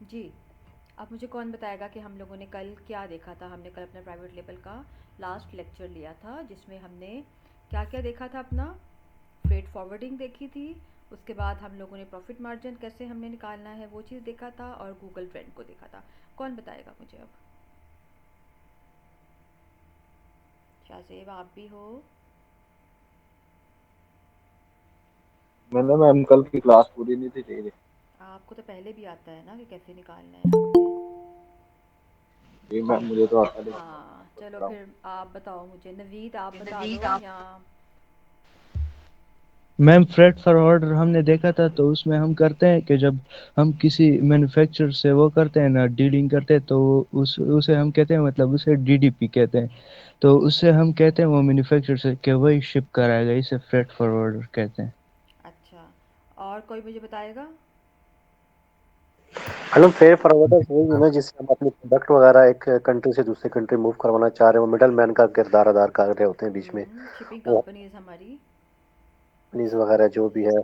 जी। अब मुझे कौन बताएगा कि हम लोगों ने कल क्या देखा था? हमने कल अपना प्राइवेट लेवल का लास्ट लेक्चर लिया था, जिसमें हमने क्या-क्या देखा था अपना? फ्रेट फॉरवर्डिंग देखी थी, उसके बाद हम लोगों ने प्रॉफ़िट मार्जिन कैसे हमने निकालना है वो चीज़ देखा था, और गूगल ट्रेंड को देखा था। कौन बताएगा मुझे अब? शाहज़ेब आप भी हो? मैंने मैम कल की क्लास पूरी नहीं थी ठीक है। आपको तो पहले भी आता है ना कि कैसे निकालना है आपने? जी मैम मुझे तो आता नहीं। हाँ, चलो बताऊं। फिर आप बताओ मुझे। नवीद आप बता नवीद दो आप। या मैम फ्रेट फॉरवर्डर हमने देखा था, तो उसमें हम करते हैं कि जब हम किसी मैन्युफैक्चरर से वो करते हैं ना, डीलिंग करते हैं, तो उस उसे हम कहते हैं, मतलब उसे डीडीपी कहते हैं। तो उससे हम कहते हैं वो मैन्युफैक्चरर से कि वही शिप कराएगा, इसे फ्रेट फॉरवर्डर कहते हैं। अच्छा, और कोई मुझे बताएगा? मतलब फेयर फॉरवर्डर्स वही है ना जिससे हम अपने प्रोडक्ट वगैरह एक कंट्री से दूसरी कंट्री मूव करवाना चाह रहे हो, मिडल मैन का किरदार अदा कर रहे होते हैं बीच में। शिपिंग वो कंपनीज़ हमारी। कंपनीज वगैरह जो भी है,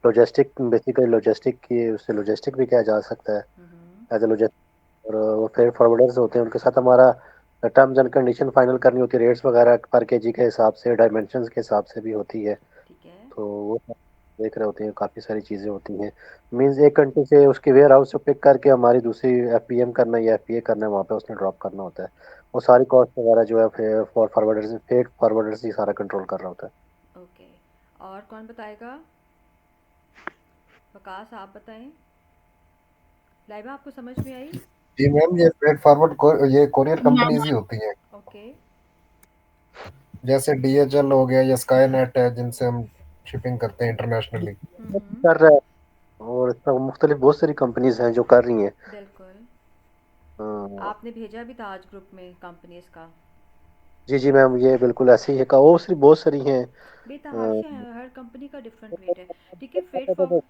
लॉजिस्टिक बेसिकली लॉजिस्टिक की उससे लॉजिस्टिक भी किया जा सकता है हुँ, एज ए लॉजिस्टिक। और वो फेयर फॉरवर्डर्स होते हैं, उनके साथ हमारा टर्म्स एंड कंडीशन फाइनल करनी होती है, रेट्स वगैरह पर केजी के हिसाब से, डायमेंशंस के हिसाब से भी होती है। ठीक है। तो वो सब देख रहे होते हैं, काफ़ी सारी चीज़ें होती हैं। मीन्स एक कंट्री से उसके वेयर हाउस से पिक करके हमारी दूसरी एफपीएम करना है या एफपीए करना है, वहाँ पे उसने ड्रॉप करना होता है। वो सारी कॉस्ट वगैरह जो है फॉर फॉरवर्डर्स, फेक फॉरवर्डर्स ही सारा कंट्रोल कर रहा होता है। ओके, और कौन बताएगा? वकास आप बताएं। लाइबा आपको समझ में आई? जी मैम, ये फ्रेट फॉरवर्ड ये कोरियर कंपनीज ही होती हैं, ओके। जैसे डीएचएल हो गया या स्काई नेट है, जिनसे हम शिपिंग करते हैं इंटरनेशनली। कर रहा है, और इसमें मुख्तलिफ बहुत सारी कंपनीज हैं जो कर रही हैं। बिल्कुल। हाँ, आपने भेजा भी था आज ग्रुप में कंपनीज का। जी जी मैम, ये बिल्कुल ऐसे ही है का, वो सिर्फ बहुत सारी हैं। बेतहाशा है, हर कंपनी का डिफरेंट रेट है। ठीक है, फ्रेट फॉर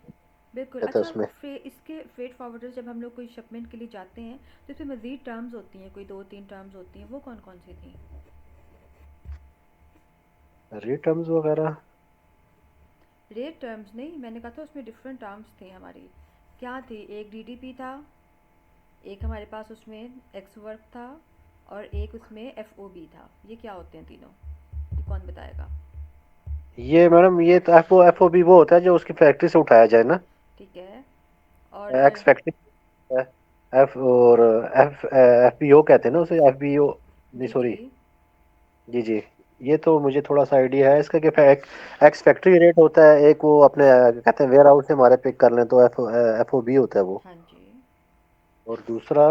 बिल्कुल। रहता है अच्छा, उसमें। इसके फ्रेट फॉरवर्डर जब हम लोग कोई शिपमेंट के लिए जाते हैं, तो इसमें मज़ीद टर्म्स होती हैं, कोई 2-3 टर्म्स होती हैं, वो कौन-कौन सी थी? रिटर्न्स वगैरह। रेट टर्म्स नहीं, मैंने कहा था उसमें डिफरेंट टर्म्स थी हमारी। क्या थी? एक डीडीपी था, एक हमारे पास उसमें एक्स वर्क था, और एक उसमें एफओबी था। ये क्या होते हैं तीनों? ये कौन बताएगा? ये मैडम, ये तो एफओबी वो होता है जो उसकी फैक्ट्री से उठाया जाए ना। ठीक है। और एक्स फैक्ट्री है। एफ और एफ एफ बी ओ कहते हैं ना उसे, एफ बी ओ। नहीं जी जी। सॉरी। जी जी। ये तो मुझे थोड़ा सा आइडिया है इसका कि एक्स फैक्ट्री रेट होता है एक, वो अपने कहते हैं वेयर हाउस से हमारे पिक कर लें तो एफ एफ ओ बी होता है वो। हाँ जी। और दूसरा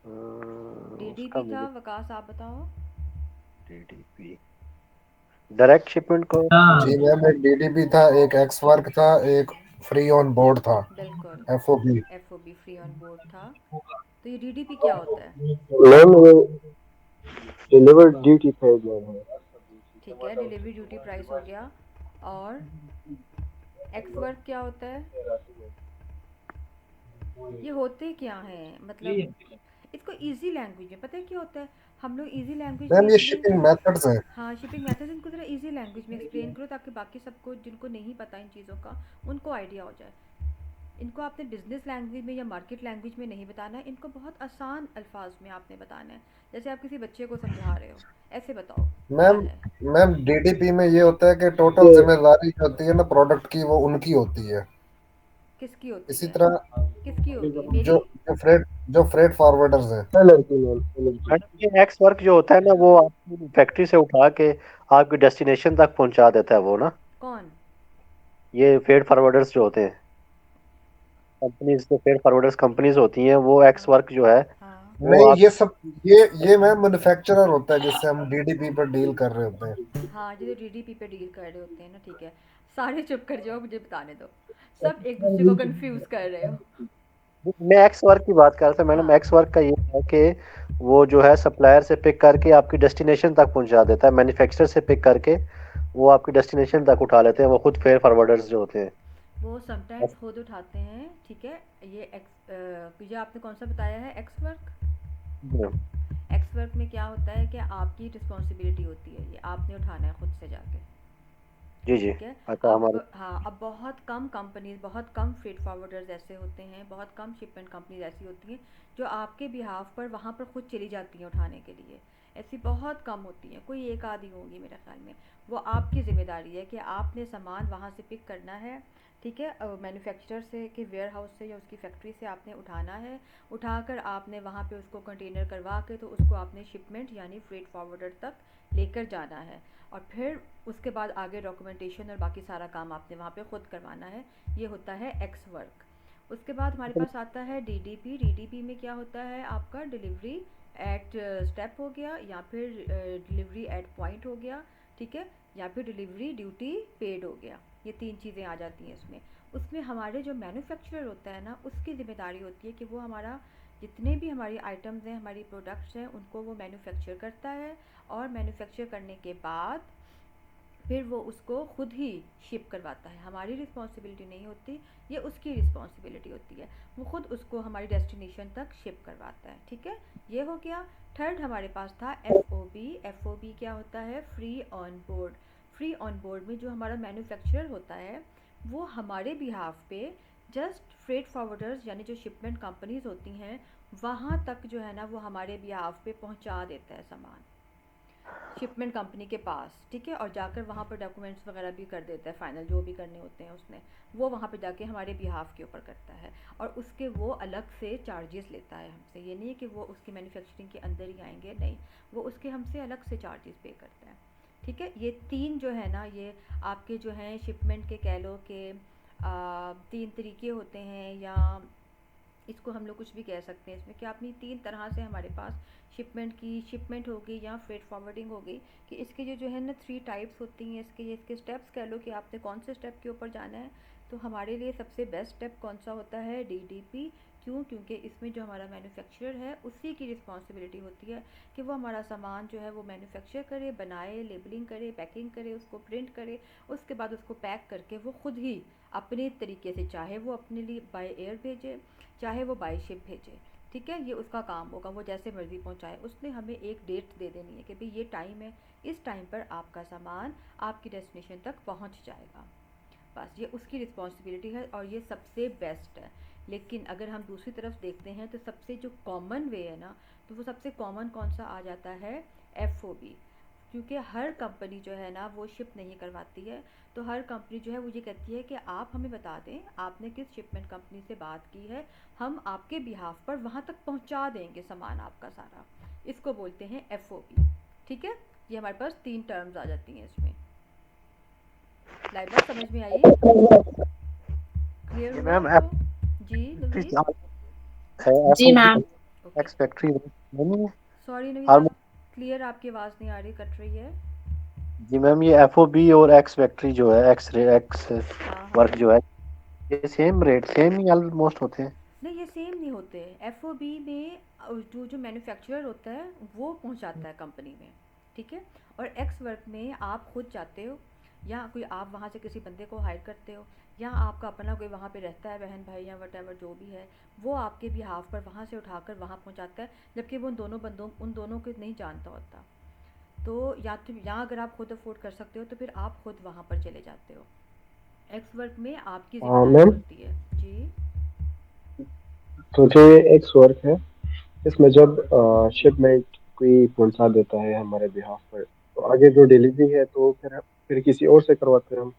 उसका डीडीपी था, मुझे वकास आप बताओ। डीडीपी डायरेक्ट शिपमेंट को। जी मैम, एक डीडीपी था, एक एक्स वर्क था, एक फ्री ऑन बोर्ड था, बिल्कुल। FOB. FOB free on board था। तो ये डीडीपी क्या होता है? मैम वो डिलीवर्ड ड्यूटी पे मैम है। ठीक है, डिलीवरी ड्यूटी प्राइस हो गया। और एक्स वर्क क्या होता है? ये होते क्या हैं, मतलब इसको इजी लैंग्वेज में पता है क्या होता है? हम लोग इजी लैंग्वेज में मैम ये एक्सप्लेन। शिपिंग मेथड्स हैं। हाँ, शिपिंग मेथड। इनको ज़रा इजी लैंग्वेज में एक्सप्लेन करो, ताकि बाकी सबको जिनको नहीं पता इन चीज़ों का, उनको आइडिया हो जाए। इनको आपने बिजनेस लैंग्वेज में या मार्केट लैंग्वेज में नहीं बताना है, इनको बहुत आसान अल्फाज में आपने बताना है, जैसे आप किसी बच्चे को समझा रहे हो। ऐसे बताओ क्या मैम है। मैम डीडीपी में ये होता है कि टोटल ये जिम्मेदारी जो होती है ना प्रोडक्ट की, वो उनकी होती है। किसकी होती इसी है? तरह किसकी होगी? जो मेरी? जो फ्रेट फॉरवर्डर्स हैं। लड़की मैम लड़की। मैडम ये एक्स वर्क जो होता है ना, वो आपकी फैक्ट्री से उठा के आपकी डेस्टिनेशन तक पहुंचा देता है वो ना। कौन? ये फेड फॉरवर्डर्स जो होते हैं, कंपनीज जो फेड फॉरवर्डर्स कंपनीज होती हैं, वो एक्स हाँ वर्क जो है हाँ। वो नहीं, आप। ये सब ये मैम मैन्युफैक्चरर होता है जिससे हम डीडीपी पर डील कर रहे होते हैं। हाँ, जो डीडीपी पे डील कर रहे होते हैं ना, ठीक है। सारे चुप कर जाओ, मुझे बताने दो। सब एक दूसरे को कंफ्यूज कर रहे हो। मैं एक्स वर्क की बात कर रहा था मैडम। हाँ। एक्स वर्क का ये है कि वो जो है सप्लायर से पिक करके आपकी डेस्टिनेशन तक पहुंचा देता है, मैन्युफैक्चरर से पिक करके वो आपकी डेस्टिनेशन तक उठा लेते हैं, वो खुद फेयर फॉरवर्डर्स जो होते हैं। वो समटाइम्स खुद उठाते हैं, ठीक है। ये आपने कौन सा बताया है, एक्स वर्क? एक्स वर्क में क्या होता है कि आपकी रिस्पॉन्सिबिलिटी होती है, ये आपने उठाना है खुद से जाके। जी जी। ठीक है। अच्छा हमारे अब बहुत कम कंपनीज, बहुत कम फ्रेट फॉरवर्डर्स ऐसे होते हैं, बहुत कम शिपमेंट कंपनीज ऐसी होती हैं जो आपके बिहाफ पर वहाँ पर खुद चली जाती हैं उठाने के लिए। ऐसी बहुत कम होती हैं, कोई एक आधी होंगी मेरे ख्याल में। वो आपकी ज़िम्मेदारी है कि आपने सामान वहाँ से पिक करना है, ठीक है, मैन्युफैक्चरर से कि वेयर हाउस से या उसकी फैक्ट्री से आपने उठाना है। उठाकर आपने वहाँ पे उसको कंटेनर करवा के तो उसको आपने शिपमेंट यानी फ्रेट फॉरवर्डर तक लेकर जाना है, और फिर उसके बाद आगे डॉक्यूमेंटेशन और बाकी सारा काम आपने वहाँ पे खुद करवाना है। ये होता है एक्स वर्क। उसके बाद हमारे पास आता है डीडीपी। डीडीपी में क्या होता है, आपका डिलीवरी एट स्टेप हो गया, या फिर डिलीवरी एट पॉइंट हो गया, ठीक है, या फिर डिलीवरी ड्यूटी पेड हो गया। ये तीन चीज़ें आ जाती हैं इसमें। उसमें हमारे जो मैन्युफैक्चरर होता है ना, उसकी ज़िम्मेदारी होती है कि वो हमारा जितने भी हमारी आइटम्स हैं, हमारी प्रोडक्ट्स हैं, उनको वो मैन्युफैक्चर करता है, और मैन्युफैक्चर करने के बाद फिर वो उसको खुद ही शिप करवाता है। हमारी रिस्पॉन्सिबिलिटी नहीं होती, ये उसकी रिस्पॉन्सिबिलिटी होती है। वो खुद उसको हमारी डेस्टिनेशन तक शिप करवाता है, ठीक है। ये हो गया। थर्ड हमारे पास था एफओबी। एफओबी क्या होता है, free on board. Free on board में जो हमारा मैन्युफैक्चरर होता है वो हमारे बिहाफ पे जस्ट फ्रेट फॉरवर्डर्स यानी जो शिपमेंट कंपनीज होती हैं वहाँ तक जो है ना वो हमारे बिहाफ पे पहुँचा देता है सामान शिपमेंट कंपनी के पास, ठीक है, और जाकर वहाँ पर डॉक्यूमेंट्स वगैरह भी कर देता है, फाइनल जो भी करने होते हैं उसने वो वहाँ पे जाके हमारे बिहाफ के ऊपर करता है, और उसके वो अलग से चार्जेस लेता है हमसे। ये नहीं है कि वो उसकी मैन्युफैक्चरिंग के अंदर ही आएंगे, नहीं, वो उसके हमसे अलग से चार्जेस पे करता है, ठीक है। ये तीन जो है ना, ये आपके जो हैं शिपमेंट के कह लो कि तीन तरीके होते हैं, या इसको हम लोग कुछ भी कह सकते हैं इसमें कि अपनी तीन तरह से हमारे पास शिपमेंट हो गई या फ्रेट फॉरवर्डिंग हो गई, कि इसके जो है ना थ्री टाइप्स होती हैं इसके स्टेप्स कह लो कि आपने कौन से स्टेप के ऊपर जाना है। तो हमारे लिए सबसे बेस्ट स्टेप कौन सा होता है, डीडीपी। क्यों? क्योंकि इसमें जो हमारा मैन्युफैक्चरर है उसी की रिस्पॉन्सिबिलिटी होती है कि वो हमारा सामान जो है वो मैन्युफैक्चर करे, बनाए, लेबलिंग करे, पैकिंग करे, उसको प्रिंट करे, उसके बाद उसको पैक करके वो खुद ही अपने तरीके से, चाहे वो अपने लिए बाय एयर भेजे, चाहे वो बाय शिप भेजे, ठीक है, ये उसका काम होगा, वो जैसे मर्ज़ी पहुंचाए। उसने हमें एक डेट दे देनी है कि भाई ये टाइम है, इस टाइम पर आपका सामान आपकी डेस्टिनेशन तक पहुंच जाएगा। बस ये उसकी रिस्पॉन्सिबिलिटी है और ये सबसे बेस्ट है। लेकिन अगर हम दूसरी तरफ देखते हैं तो सबसे जो कॉमन वे है ना, तो वो सबसे कॉमन कौन सा आ जाता है, एफओबी। क्योंकि हर कंपनी जो है ना वो शिप नहीं करवाती है, तो हर कंपनी जो है वो ये कहती है कि आप हमें बता दें आपने किस शिपमेंट कंपनी से बात की है, हम आपके बिहाफ पर वहाँ तक पहुँचा देंगे सामान आपका सारा। इसको बोलते हैं एफओबी, ठीक है। ये हमारे पास तीन टर्म्स आ जाती हैं इसमें। लाइबा समझ में आई, क्लियर जी हुआ मैम आपको? जी नवीद। जी FOB ma'am. Okay, ex factory नहीं है सॉरी नवीद, आप ऑलमोस्ट। क्लियर, आपकी आवाज़ नहीं आ रही, कट रही है। जी मैम, ये एफओबी और एक्स फैक्ट्री जो है, एक्स हाँ वर्क हाँ, जो है, ये सेम रेट सेम ही ऑलमोस्ट होते हैं। नहीं ये सेम नहीं होते। एफओबी में जो मैन्युफैक्चरर होता है वो पहुंचाता है कंपनी में, ठीक है। और एक्स वर्क में आप खुद जाते हो, या कोई आप वहाँ से किसी बंदे को हायर करते हो, या आपका अपना कोई वहाँ पे रहता है बहन भाई या वट जो भी है, वो आपके बिहाफ पर वहाँ से उठाकर वहाँ पहुँचाता है, जबकि वो उन दोनों को नहीं जानता होता। तो या तो यहाँ अगर आप खुद अफोर्ड कर सकते हो तो फिर आप खुद वहाँ पर चले जाते हो। एक्स वर्क में आपकी ज़िम्मेदारी मैम, होती है जी। तो जो ये एक्स वर्क है, इसमें जब शिपमेंट कोई पहुंचा देता है हमारे बिहाफ पर, तो आगे जो डिलीवरी है तो फिर किसी और से करवाते हैं हम।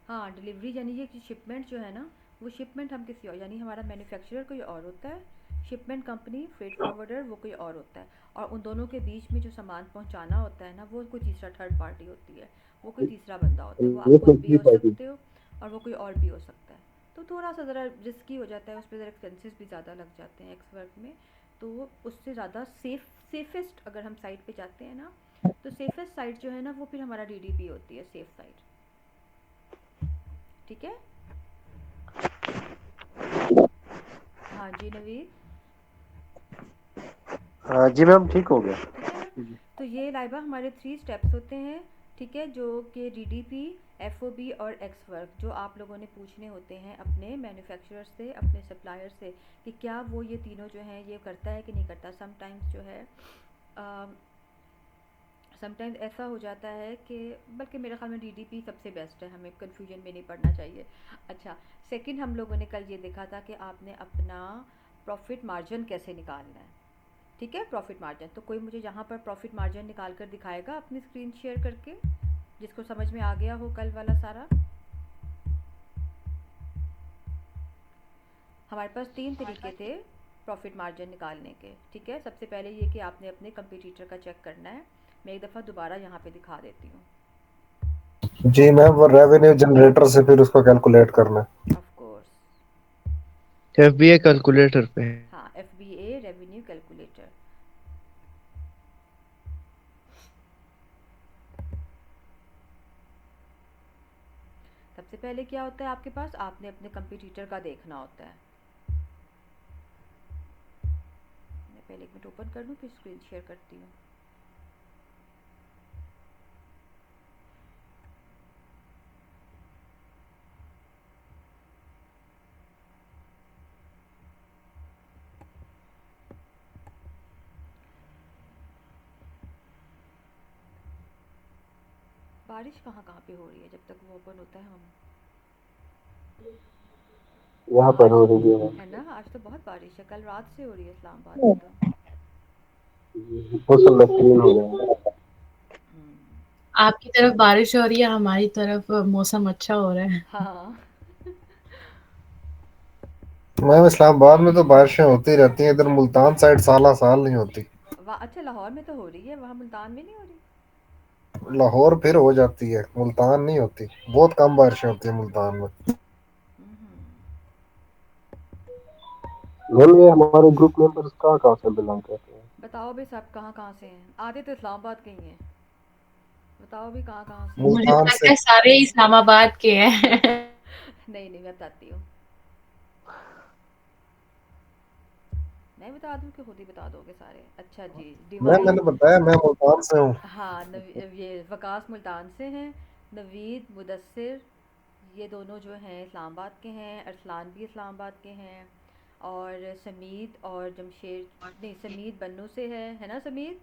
हाँ, डिलीवरी यानी ये कि शिपमेंट जो है ना, वो शिपमेंट हम किसी और, यानी हमारा मैन्युफैक्चरर कोई और होता है, शिपमेंट कंपनी फ्रेट फॉरवर्डर वो कोई और होता है, और उन दोनों के बीच में जो सामान पहुंचाना होता है ना वो कोई तीसरा थर्ड पार्टी होती है, वो कोई तीसरा बंदा होता है, वो आप ये खुद भी तीसरी हो पार्टी। सकते हो और वो कोई और भी हो सकता है। तो थोड़ा सा ज़रा रिस्की हो जाता है, उस पर ज़रा एक्सपेंसेस भी ज़्यादा लग जाते हैं एक्स वर्क में। तो उससे ज़्यादा सेफेस्ट अगर हम साइड पे जाते हैं ना, तो सेफेस्ट साइड जो है ना वो फिर हमारा डीडीपी होती है, सेफ साइड, ठीक है। हाँ जी नवीद, हाँ जी मैम, ठीक हो गया। ठीक है ना। जी तो ये लाइबा हमारे थ्री स्टेप्स होते हैं, ठीक है, जो कि डीडीपी, एफओबी और एक्स वर्क, जो आप लोगों ने पूछने होते हैं अपने मैन्युफैक्चरर से, अपने सप्लायर से, कि क्या वो ये तीनों जो हैं ये करता है कि नहीं करता। समटाइम्स जो है समटाइम्स ऐसा हो जाता है कि बल्कि मेरे ख्याल में डीडीपी सबसे बेस्ट है, हमें कन्फ्यूजन में नहीं पड़ना चाहिए। अच्छा, सेकंड हम लोगों ने कल ये देखा था कि आपने अपना प्रॉफिट मार्जिन कैसे निकालना है। ठीक है, प्रॉफिट मार्जिन, तो कोई मुझे यहाँ पर प्रॉफिट मार्जिन निकाल कर दिखाएगा अपनी स्क्रीन शेयर करके, जिसको समझ में आ गया हो कल वाला सारा। हमारे पास 3 तरीके थे प्रॉफिट मार्जिन निकालने के। ठीक है, सबसे पहले ये कि आपने अपने कंपटीटर का चेक करना है। मैं एक दफ़ा दोबारा यहाँ पे दिखा देती हूँ। जी मैम, वो रेवेन्यू जनरेटर से फिर उसको कैलकुलेट करना है। ऑफ कोर्स, FBA कैलकुलेटर पे है। हाँ, FBA रेवेन्यू कैलकुलेटर। सबसे पहले क्या होता है आपके पास, आपने अपने कंपटीटर का देखना होता है। मैं पहले एक मिनट ओपन कर लूँ फिर स्क्रीन शेयर करती हूँ। बारिश कहाँ कहाँ पे हो रही है जब तक वो ओपन होता है हम। यहाँ पर आज हो रही है। है ना, आज तो बहुत बारिश है, कल रात से हो रही है इस्लामाबाद में तो। मौसम बेहतरीन हो गया। हम्म, आपकी तरफ बारिश हो रही है, हमारी तरफ मौसम अच्छा हो रहा है। हाँ। मैम इस्लामाबाद में तो बारिशें होती रहती हैं, इधर मुल्तान साइड साला साल नहीं होती। वहाँ अच्छा, लाहौर में तो हो रही है, वहाँ मुल्तान में नहीं हो रही। लाहौर फिर हो जाती है, मुल्तान नहीं होती। बहुत कम बारिशें होती है मुल्तान में। हम्म, मैम ये हमारे ग्रुप मेंबर्स कहाँ कहाँ से बिलोंग करते हैं? बताओ भी सब कहाँ कहाँ से हैं, आधे तो इस्लामाबाद के ही हैं। बताओ भी कहाँ कहाँ से हैं। मुझे मुल्तान लगता से। है सारे ही इस्लामाबाद के हैं। नहीं नहीं, मैं बताती हूँ, मैं बता दूँ कि खुद ही बता दोगे सारे। अच्छा जी, मैंने डिवाइन। बताया मैं मुल्तान से हूँ। हाँ, ये वकास मुल्तान से हैं। नवीद, मुदस्सिर, ये दोनों जो हैं इस्लामाबाद के हैं। अरसलान भी इस्लामाबाद के हैं। और समीद और जमशेद, नहीं समीद बन्नू से है ना समीद।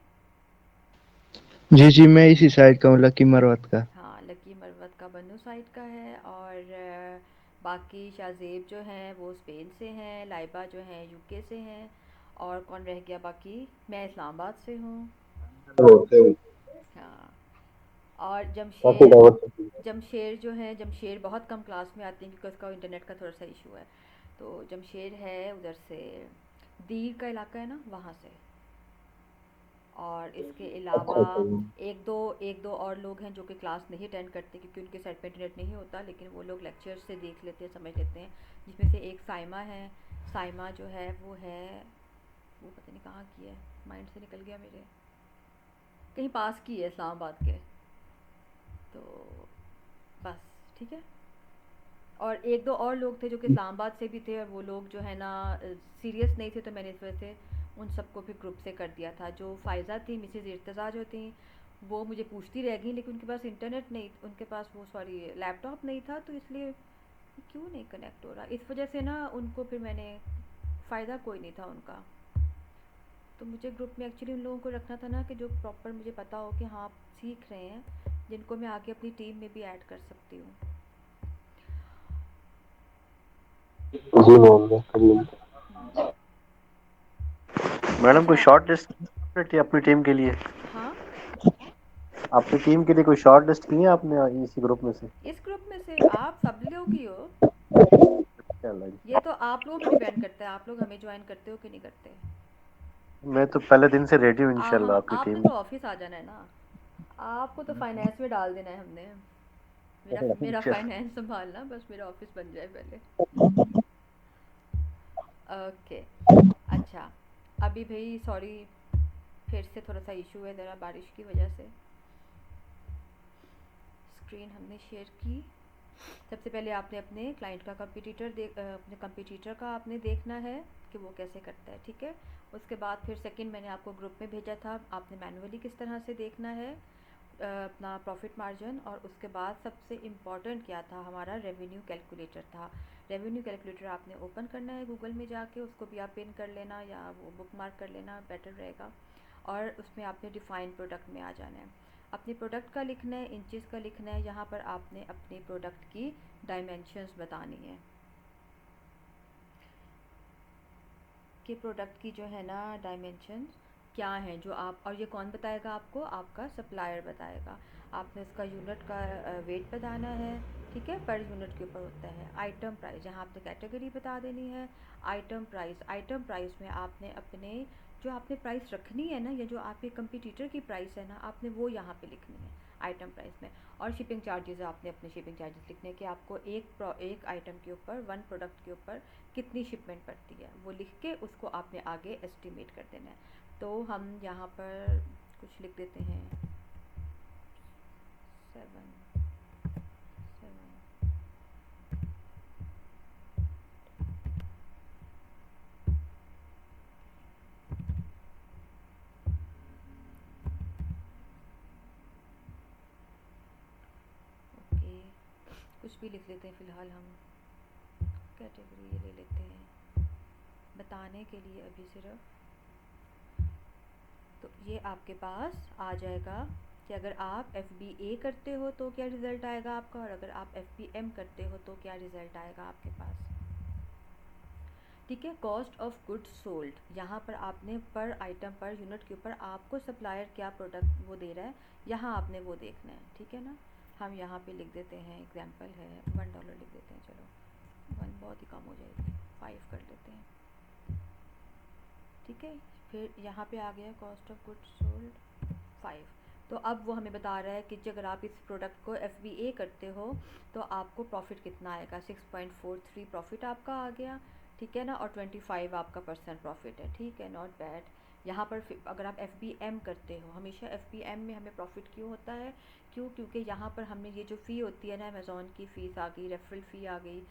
जी जी, मैं इसी साइड का हूँ, लकी मरवत का। हाँ, लकी मरवत का बन्नू साइड का है। और बाकी शाहजेब जो हैं वो स्पेन से हैं। लाइबा जो हैं यूके से हैं। और कौन रह गया बाकी, मैं इस्लामाबाद से हूँ। होते हैं हाँ, और काफी जमशेर, डाइवर्सिटी। जमशेर जो है, जमशेर बहुत कम क्लास में आती हैं क्योंकि उसका इंटरनेट का थोड़ा सा इशू है। तो जमशेर है उधर से, दीर का इलाका है ना, वहाँ से। और इसके अच्छा अलावा अच्छा। एक दो और लोग हैं जो कि क्लास नहीं अटेंड करते क्योंकि उनके साइड पे इंटरनेट नहीं होता, लेकिन वो लोग लेक्चर से देख लेते हैं, समझ लेते हैं। जिसमें से एक साइमा है। साइमा जो है वो पता नहीं कहाँ की है, माइंड से निकल गया मेरे, कहीं पास की है इस्लामाबाद के। तो बस, ठीक है। और एक दो और लोग थे जो कि इस्लामाबाद से भी थे, और वो लोग जो है ना सीरियस नहीं थे, तो मैंने इस वजह से उन सबको भी ग्रुप से कर दिया था। जो फ़ायज़ा थी, मिसेज़ इर्तज़ा जो थी, वो मुझे पूछती रह गई, लेकिन उनके पास इंटरनेट नहीं, उनके पास वो सॉरी लैपटॉप नहीं था, तो इसलिए क्यों नहीं कनेक्ट हो रहा, इस वजह से ना उनको फिर मैंने, फ़ायदा कोई नहीं था उनका। तो मुझे ग्रुप में एक्चुअली उन लोगों को रखना था ना कि जो प्रॉपर मुझे पता हो कि हाँ आप सीख रहे हैं, जिनको मैं आगे अपनी टीम में भी ऐड कर सकती हूँ। जी मैम बेहतरीन। मैडम कोई अच्छा। शॉर्ट लिस्ट अपनी टीम के लिए, हाँ, अपनी टीम के लिए कोई शॉर्ट लिस्ट की है आपने इसी ग्रुप में से? इस ग्रुप में से आप सब लोग ही हो। चलो जी। ये तो आप लोगों पे डिपेंड करता है, आप लोग हमें ज्वाइन करते हो कि नहीं करते। मैं तो पहले दिन से रेडी हूँ इंशाल्लाह हाँ, आपकी आपने टीम। तो ऑफिस आ जाना है ना, आपको तो फाइनेंस में डाल देना है हमने। मेरा मेरा फाइनेंस संभालना, बस मेरा ऑफिस बन जाए पहले। ओके। अच्छा, अभी भाई सॉरी, फिर से थोड़ा सा इशू है ज़रा बारिश की वजह से। स्क्रीन हमने शेयर की। सबसे पहले आपने अपने क्लाइंट का अपने कंपटीटर का आपने देखना है कि वो कैसे करता है, ठीक है। उसके बाद फिर सेकंड मैंने आपको ग्रुप में भेजा था, आपने मैनुअली किस तरह से देखना है अपना प्रॉफिट मार्जिन। और उसके बाद सबसे इम्पॉर्टेंट क्या था, हमारा रेवेन्यू कैलकुलेटर था। रेवेन्यू कैलकुलेटर आपने ओपन करना है गूगल में जाके, उसको भी आप पिन कर लेना या वो बुक मार्क कर लेना, बेटर रहेगा। और उसमें आपने डिफ़ाइन प्रोडक्ट में आ जाना है। अपने प्रोडक्ट का लिखना है, इंचेस का लिखना है, यहाँ पर आपने अपने प्रोडक्ट की डायमेंशंस बतानी है कि प्रोडक्ट की जो है ना डायमेंशंस क्या हैं, जो आप, और ये कौन बताएगा आपको, आपका सप्लायर बताएगा। आपने उसका यूनिट का वेट बताना है, ठीक है, पर यूनिट के ऊपर होता है। आइटम प्राइस, यहाँ आपने कैटेगरी बता देनी है। आइटम प्राइस में आपने अपने जो आपने प्राइस रखनी है ना, या जो आपके कंपटीटर की प्राइस है ना, आपने वो यहाँ पे लिखनी है आइटम प्राइस में। और शिपिंग चार्जेस, आपने अपने शिपिंग चार्जेस लिखने कि आपको एक आइटम के ऊपर, वन प्रोडक्ट के ऊपर कितनी शिपमेंट पड़ती है, वो लिख के उसको आपने आगे एस्टिमेट कर देना है। तो हम यहाँ पर कुछ लिख देते हैं 7 ओके, कुछ भी लिख लेते हैं फ़िलहाल हम। कैटेगरी ये ले लेते हैं बताने के लिए अभी सिर्फ। तो ये आपके पास आ जाएगा कि अगर आप FBA करते हो तो क्या रिज़ल्ट आएगा आपका, और अगर आप FBM करते हो तो क्या रिज़ल्ट आएगा आपके पास, ठीक है। कॉस्ट ऑफ गुड्स सोल्ड, यहाँ पर आपने पर आइटम, पर यूनिट के ऊपर आपको सप्लायर क्या प्रोडक्ट वो दे रहा है, यहाँ आपने वो देखना है, ठीक है ना। हम यहाँ पे लिख देते हैं, एग्जांपल है $1 लिख देते हैं, चलो 1 बहुत ही कम हो जाएगी, 5 कर लेते हैं, ठीक है। फिर यहाँ पे आ गया कॉस्ट ऑफ गुड्स सोल्ड 5। तो अब वो हमें बता रहा है कि अगर आप इस प्रोडक्ट को FBA करते हो तो आपको प्रॉफिट कितना आएगा। 6.43 प्रॉफिट आपका आ गया, ठीक है ना, और 25 आपका % प्रॉफिट है, ठीक है, नॉट बैड। यहाँ पर अगर आप FBM करते हो, हमेशा FBM में हमें प्रॉफिट क्यों होता है, क्योंकि यहाँ पर हमने ये जो फ़ी होती है ना, अमेज़ॉन की फ़ीस आ गई, रेफरल फ़ी आ गई,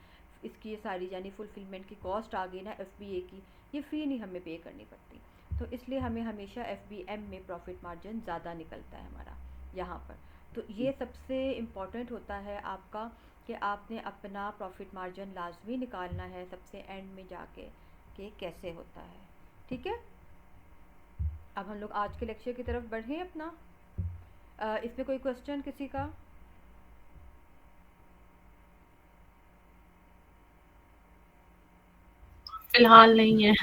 इसकी ये सारी यानी फुलफिलमेंट की कॉस्ट आ गई ना FBA की, ये फ़ी नहीं हमें पे करनी पड़ती। तो इसलिए हमें हमेशा FBM में प्रॉफिट मार्जिन ज़्यादा निकलता है हमारा यहाँ पर। तो ये सबसे इम्पॉर्टेंट होता है आपका कि आपने अपना प्रॉफिट मार्जिन लाजमी निकालना है सबसे एंड में जाके कि कैसे होता है, ठीक है। अब हम लोग आज के लेक्चर की तरफ बढ़ें अपना। इसमें कोई क्वेश्चन किसी का? फिलहाल नहीं है।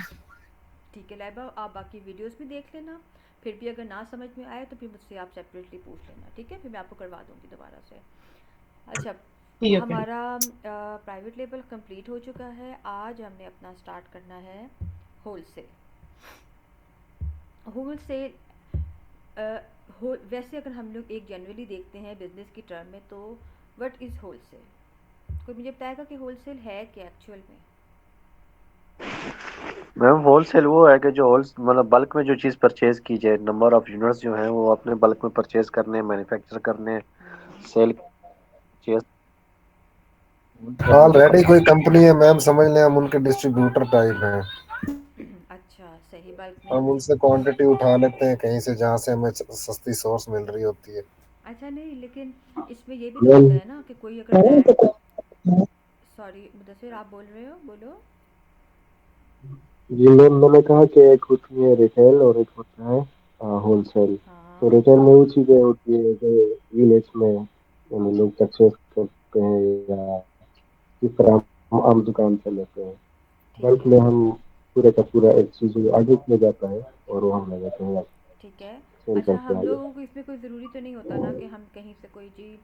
ठीक है लाइबा, आप बाकी वीडियोस भी देख लेना, फिर भी अगर ना समझ में आए तो फिर मुझसे आप सेपरेटली पूछ लेना, ठीक है, फिर मैं आपको करवा दूँगी दोबारा से। अच्छा, ठीक है। हमारा प्राइवेट लेबल कंप्लीट हो चुका है। आज हमने अपना स्टार्ट करना है होलसेल। वैसे अगर हम लोग एक जनरली देखते हैं बिजनेस की टर्म में, तो व्हाट इज़ होलसेल? कोई मुझे बताएगा कि होलसेल है क्या एक्चुअल में? मैम होलसेल वो है कि जो होल मतलब बल्क में जो चीज़ परचेज की जाए, नंबर ऑफ यूनिट्स जो हैं वो अपने बल्क में परचेज करने, मैन्युफैक्चर करने, सेल परचेज ऑलरेडी कोई कंपनी है मैम, समझ लें हम उनके डिस्ट्रीब्यूटर टाइप हैं। अच्छा, सही, बल्क में हम हम उनसे क्वांटिटी उठा लेते हैं कहीं से जहाँ से हमें सस्ती सोर्स मिल रही होती है। अच्छा नहीं, लेकिन इसमें ये भी तो होता है ना कि कोई अगर ब्रांड, सॉरी मुदस्सिर आप बोल रहे हो, बोलो। जी मैम, मैंने कहा कि एक होती है रिटेल और एक होता है होलसेल। तो हाँ रिटेल में वो चीज़ें होती है जो यूनिट्स में यानी लोग परचेज करते हैं या किस तरह हम आम दुकान से लेते हैं। ठीक बल्क है, में हम पूरे का पूरा एक चीज़ आगे ले जाता है और वो हम ले जाते हैं या ठीक है। सेल अच्छा, करते हम हैं आगे। लोगों को इसमें कोई ज़रूरी तो नहीं होता ना कि हम कहीं से कोई जी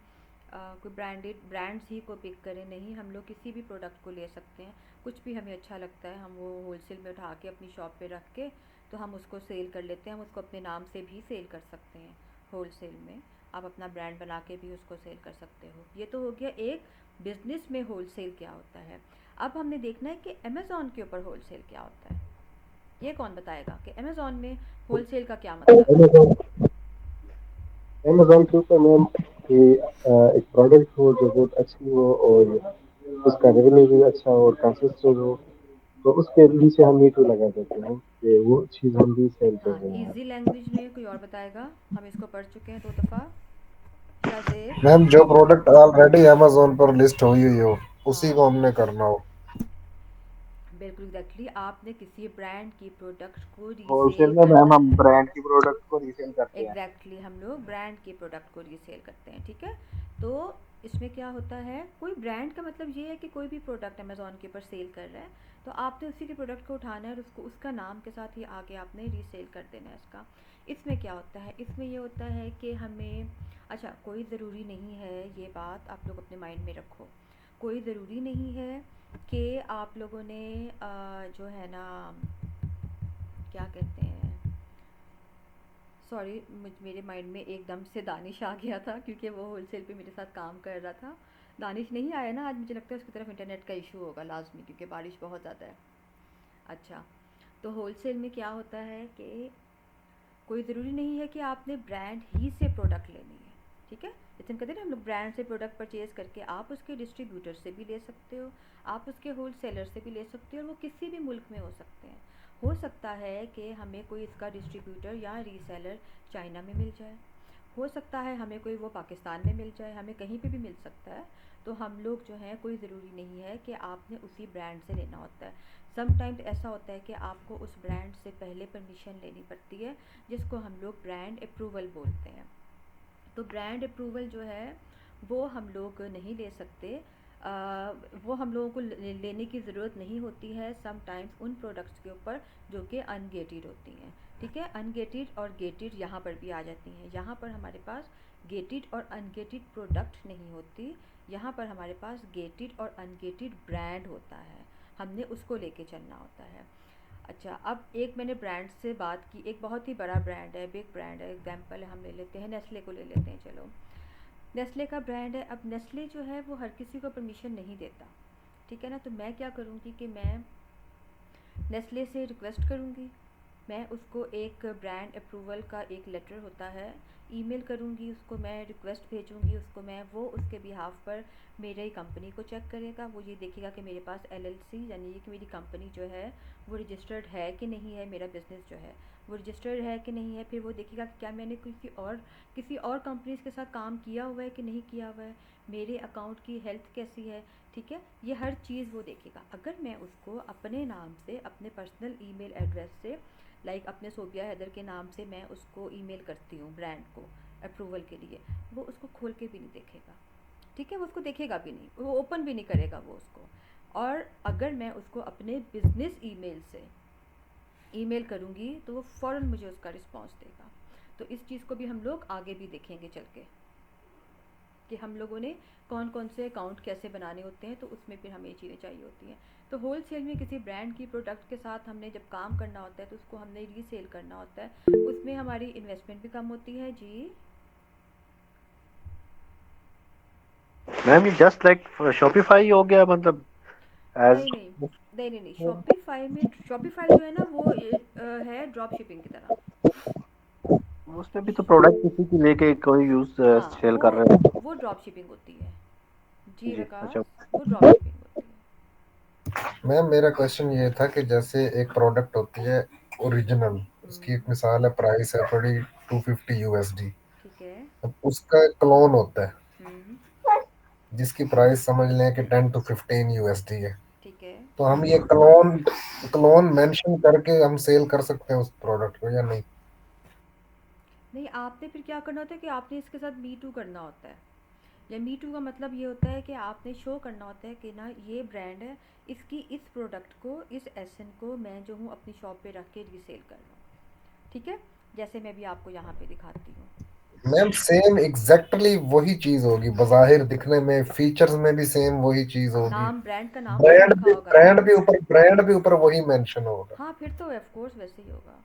कोई ब्रांड्स ही को पिक करें, नहीं, हम लोग किसी भी प्रोडक्ट को ले सकते हैं। कुछ भी हमें अच्छा लगता है हम वो होलसेल में उठा के अपनी शॉप पे रख के तो हम उसको सेल कर लेते हैं। हम उसको अपने नाम से भी सेल कर सकते हैं होलसेल में। आप अपना ब्रांड बना के भी उसको सेल कर सकते हो। ये तो हो गया एक बिज़नेस में होलसेल क्या होता है। अब हमने देखना है कि अमेज़ॉन के ऊपर होलसेल क्या होता है। ये कौन बताएगा कि अमेज़ॉन में होलसेल का क्या मतलब है? अमेजोन अमेजोन के ऊपर मैम कि एक प्रोडक्ट हो जो बहुत अच्छी हो और उसका रेवेन्यू भी अच्छा हो और कंसिस्टेंट हो, तो उसके नीचे हम मीटू लगा देते हैं कि वो चीज़ हम भी सेल कर हाँ, रहे हैं। इजी लैंग्वेज में कोई और बताएगा? हम इसको पढ़ चुके हैं 2 दफ़ा। शाहज़ेब। मैम जो प्रोडक्ट ऑलरेडी अमेजोन पर लिस्ट हुई हुई हो उसी हाँ, को हमने करना हो। बिल्कुल एग्जैक्टली आपने किसी ब्रांड की प्रोडक्ट को होलसेल रीसेल में करना मैम हम है। ब्रांड की प्रोडक्ट को रीसेल करते हैं। एग्जैक्टली हम लोग ब्रांड के प्रोडक्ट को रीसेल करते हैं, ठीक है। तो इसमें क्या होता है, कोई ब्रांड का मतलब ये है कि कोई भी प्रोडक्ट अमेज़ॉन के ऊपर सेल कर रहा है तो आपने उसी के प्रोडक्ट को उठाना है और उसको उसका नाम के साथ ही आगे आपने रीसेल कर देना है इसका। इसमें क्या होता है, इसमें ये होता है कि हमें, अच्छा कोई ज़रूरी नहीं है, ये बात आप लोग अपने माइंड में रखो, कोई ज़रूरी नहीं है कि आप लोगों ने जो है ना, क्या कहते हैं, सॉरी मेरे माइंड में एकदम से दानिश आ गया था क्योंकि वो होलसेल पे मेरे साथ काम कर रहा था। दानिश नहीं आया ना आज, मुझे लगता है उसकी तरफ इंटरनेट का इशू होगा लाजमी क्योंकि बारिश बहुत ज़्यादा है। अच्छा, तो होलसेल में क्या होता है कि कोई ज़रूरी नहीं है कि आपने ब्रांड ही से प्रोडक्ट लेनी है, ठीक है। जैसे हम कहते हैं ना, हम लोग ब्रांड से प्रोडक्ट परचेज़ करके आप उसके डिस्ट्रीब्यूटर से भी ले सकते हो, आप उसके होलसेलर से भी ले सकते हो, और वो किसी भी मुल्क में हो सकते हैं। हो सकता है कि हमें कोई इसका डिस्ट्रीब्यूटर या रीसेलर चाइना में मिल जाए, हो सकता है हमें कोई वो पाकिस्तान में मिल जाए, हमें कहीं पे भी मिल सकता है। तो हम लोग जो हैं, कोई ज़रूरी नहीं है कि आपने उसी ब्रांड से लेना होता है। समटाइम्स ऐसा होता है कि आपको उस ब्रांड से पहले परमिशन लेनी पड़ती है, जिसको हम लोग ब्रांड अप्रूवल बोलते हैं। तो ब्रांड अप्रूवल जो है वो हम लोग नहीं ले सकते, वो हम लोगों को लेने की ज़रूरत नहीं होती है समटाइम्स उन प्रोडक्ट्स के ऊपर जो कि अनगेटेड होती हैं, ठीक है। अनगेटेड और गेटेड यहाँ पर भी आ जाती हैं। यहाँ पर हमारे पास गेटेड और अनगेटेड प्रोडक्ट नहीं होती, यहाँ पर हमारे पास गेटेड और अनगेटेड ब्रांड होता है, हमने उसको लेके चलना होता है। अच्छा, अब एक मैंने ब्रांड से बात की, एक बहुत ही बड़ा ब्रांड है, बिग ब्रांड है, एग्जाम्पल हम ले लेते हैं, नेस्ले को ले लेते हैं। चलो, नेस्ले का ब्रांड है। अब नेस्ले जो है वो हर किसी को परमिशन नहीं देता, ठीक है ना। तो मैं क्या करूँगी कि मैं नेस्ले से रिक्वेस्ट करूँगी, मैं उसको एक ब्रांड अप्रूवल का एक लेटर होता है, ईमेल करूँगी उसको, मैं रिक्वेस्ट भेजूँगी उसको, मैं वो उसके बिहाफ पर मेरी कंपनी को चेक करेगा, वो ये देखेगा कि मेरे पास एलएलसी यानी कि मेरी कंपनी जो है वो रजिस्टर्ड है कि नहीं है, मेरा बिज़नेस जो है वो रजिस्टर्ड है कि नहीं है। फिर वो देखेगा कि क्या मैंने किसी और कंपनीज के साथ काम किया हुआ है कि नहीं किया हुआ है, मेरे अकाउंट की हेल्थ कैसी है, ठीक है। ये हर चीज़ वो देखेगा। अगर मैं उसको अपने नाम से, अपने पर्सनल ईमेल एड्रेस से, लाइक अपने सोबिया हैदर के नाम से मैं उसको ईमेल करती हूँ ब्रांड को अप्रूवल के लिए, वो उसको खोल के भी नहीं देखेगा, ठीक है। वो उसको देखेगा भी नहीं, वो ओपन भी नहीं करेगा वो उसको। और अगर मैं उसको अपने बिजनेस ईमेल से ईमेल करूँगी तो वो फ़ौरन मुझे उसका रिस्पॉन्स देगा। तो इस चीज़ को भी हम लोग आगे भी देखेंगे चल के कि हम लोगों ने कौन कौन से अकाउंट कैसे बनाने होते हैं, तो उसमें फिर हमें ये चीज़ें चाहिए होती हैं। तो होल सेल में किसी ब्रांड की प्रोडक्ट के साथ हमने जब काम करना होता है तो उसको हमने रीसेल करना होता है, उसमें हमारी इन्वेस्टमेंट भी कम होती है। जी मैम, ये जस्ट लाइक शॉपिफाई हो गया, मतलब एज नहीं नहीं नहीं नहीं नहीं, शॉपिफाई जो है ना वो है ड्रॉप शिपिंग की तरह। उसमें भी तो प्रोडक्ट किसी की लेके कोई यूज हाँ, सेल कर रहे हैं। वो ड्रॉप शिपिंग होती है। जी जी, अच्छा। विकास, वो ड्रॉप शिपिंग होती है। मैम मेरा क्वेश्चन ये था कि जैसे एक प्रोडक्ट होती है ओरिजिनल, उसकी एक मिसाल है, प्राइस है थोड़ी 250 यूएसडी। ठीक है। अब उसका एक क्लोन होता है हम्म। जिसकी प्राइस समझ लें कि 10 to 15 यूएसडी है। ठीक है। तो हम ये क्लोन क्लोन मेंशन करके हम सेल कर सकते हैं उस प्रोडक्ट को या नहीं? नहीं, आपने फिर क्या करना होता है कि आपने इसके साथ मी टू करना होता है। या मी टू का मतलब ये होता है कि आपने शो करना होता है कि ना ये ब्रांड है, इसकी इस प्रोडक्ट को, इस एसन को मैं जो हूँ अपनी शॉप पे रख के रीसेल कर रहा हूँ, ठीक है। जैसे मैं भी आपको यहाँ पे दिखाती हूँ। मैम सेम एग्जैक्टली वही चीज होगी, बाहिर दिखने में, फीचर्स में भी सेम वही चीज होगी। नाम, ब्रांड का नाम वही लिखा होगा ना। ब्रांड भी ऊपर वही मेंशन होगा। हाँ, फिर तो ऑफ कोर्स वैसे ही होगा।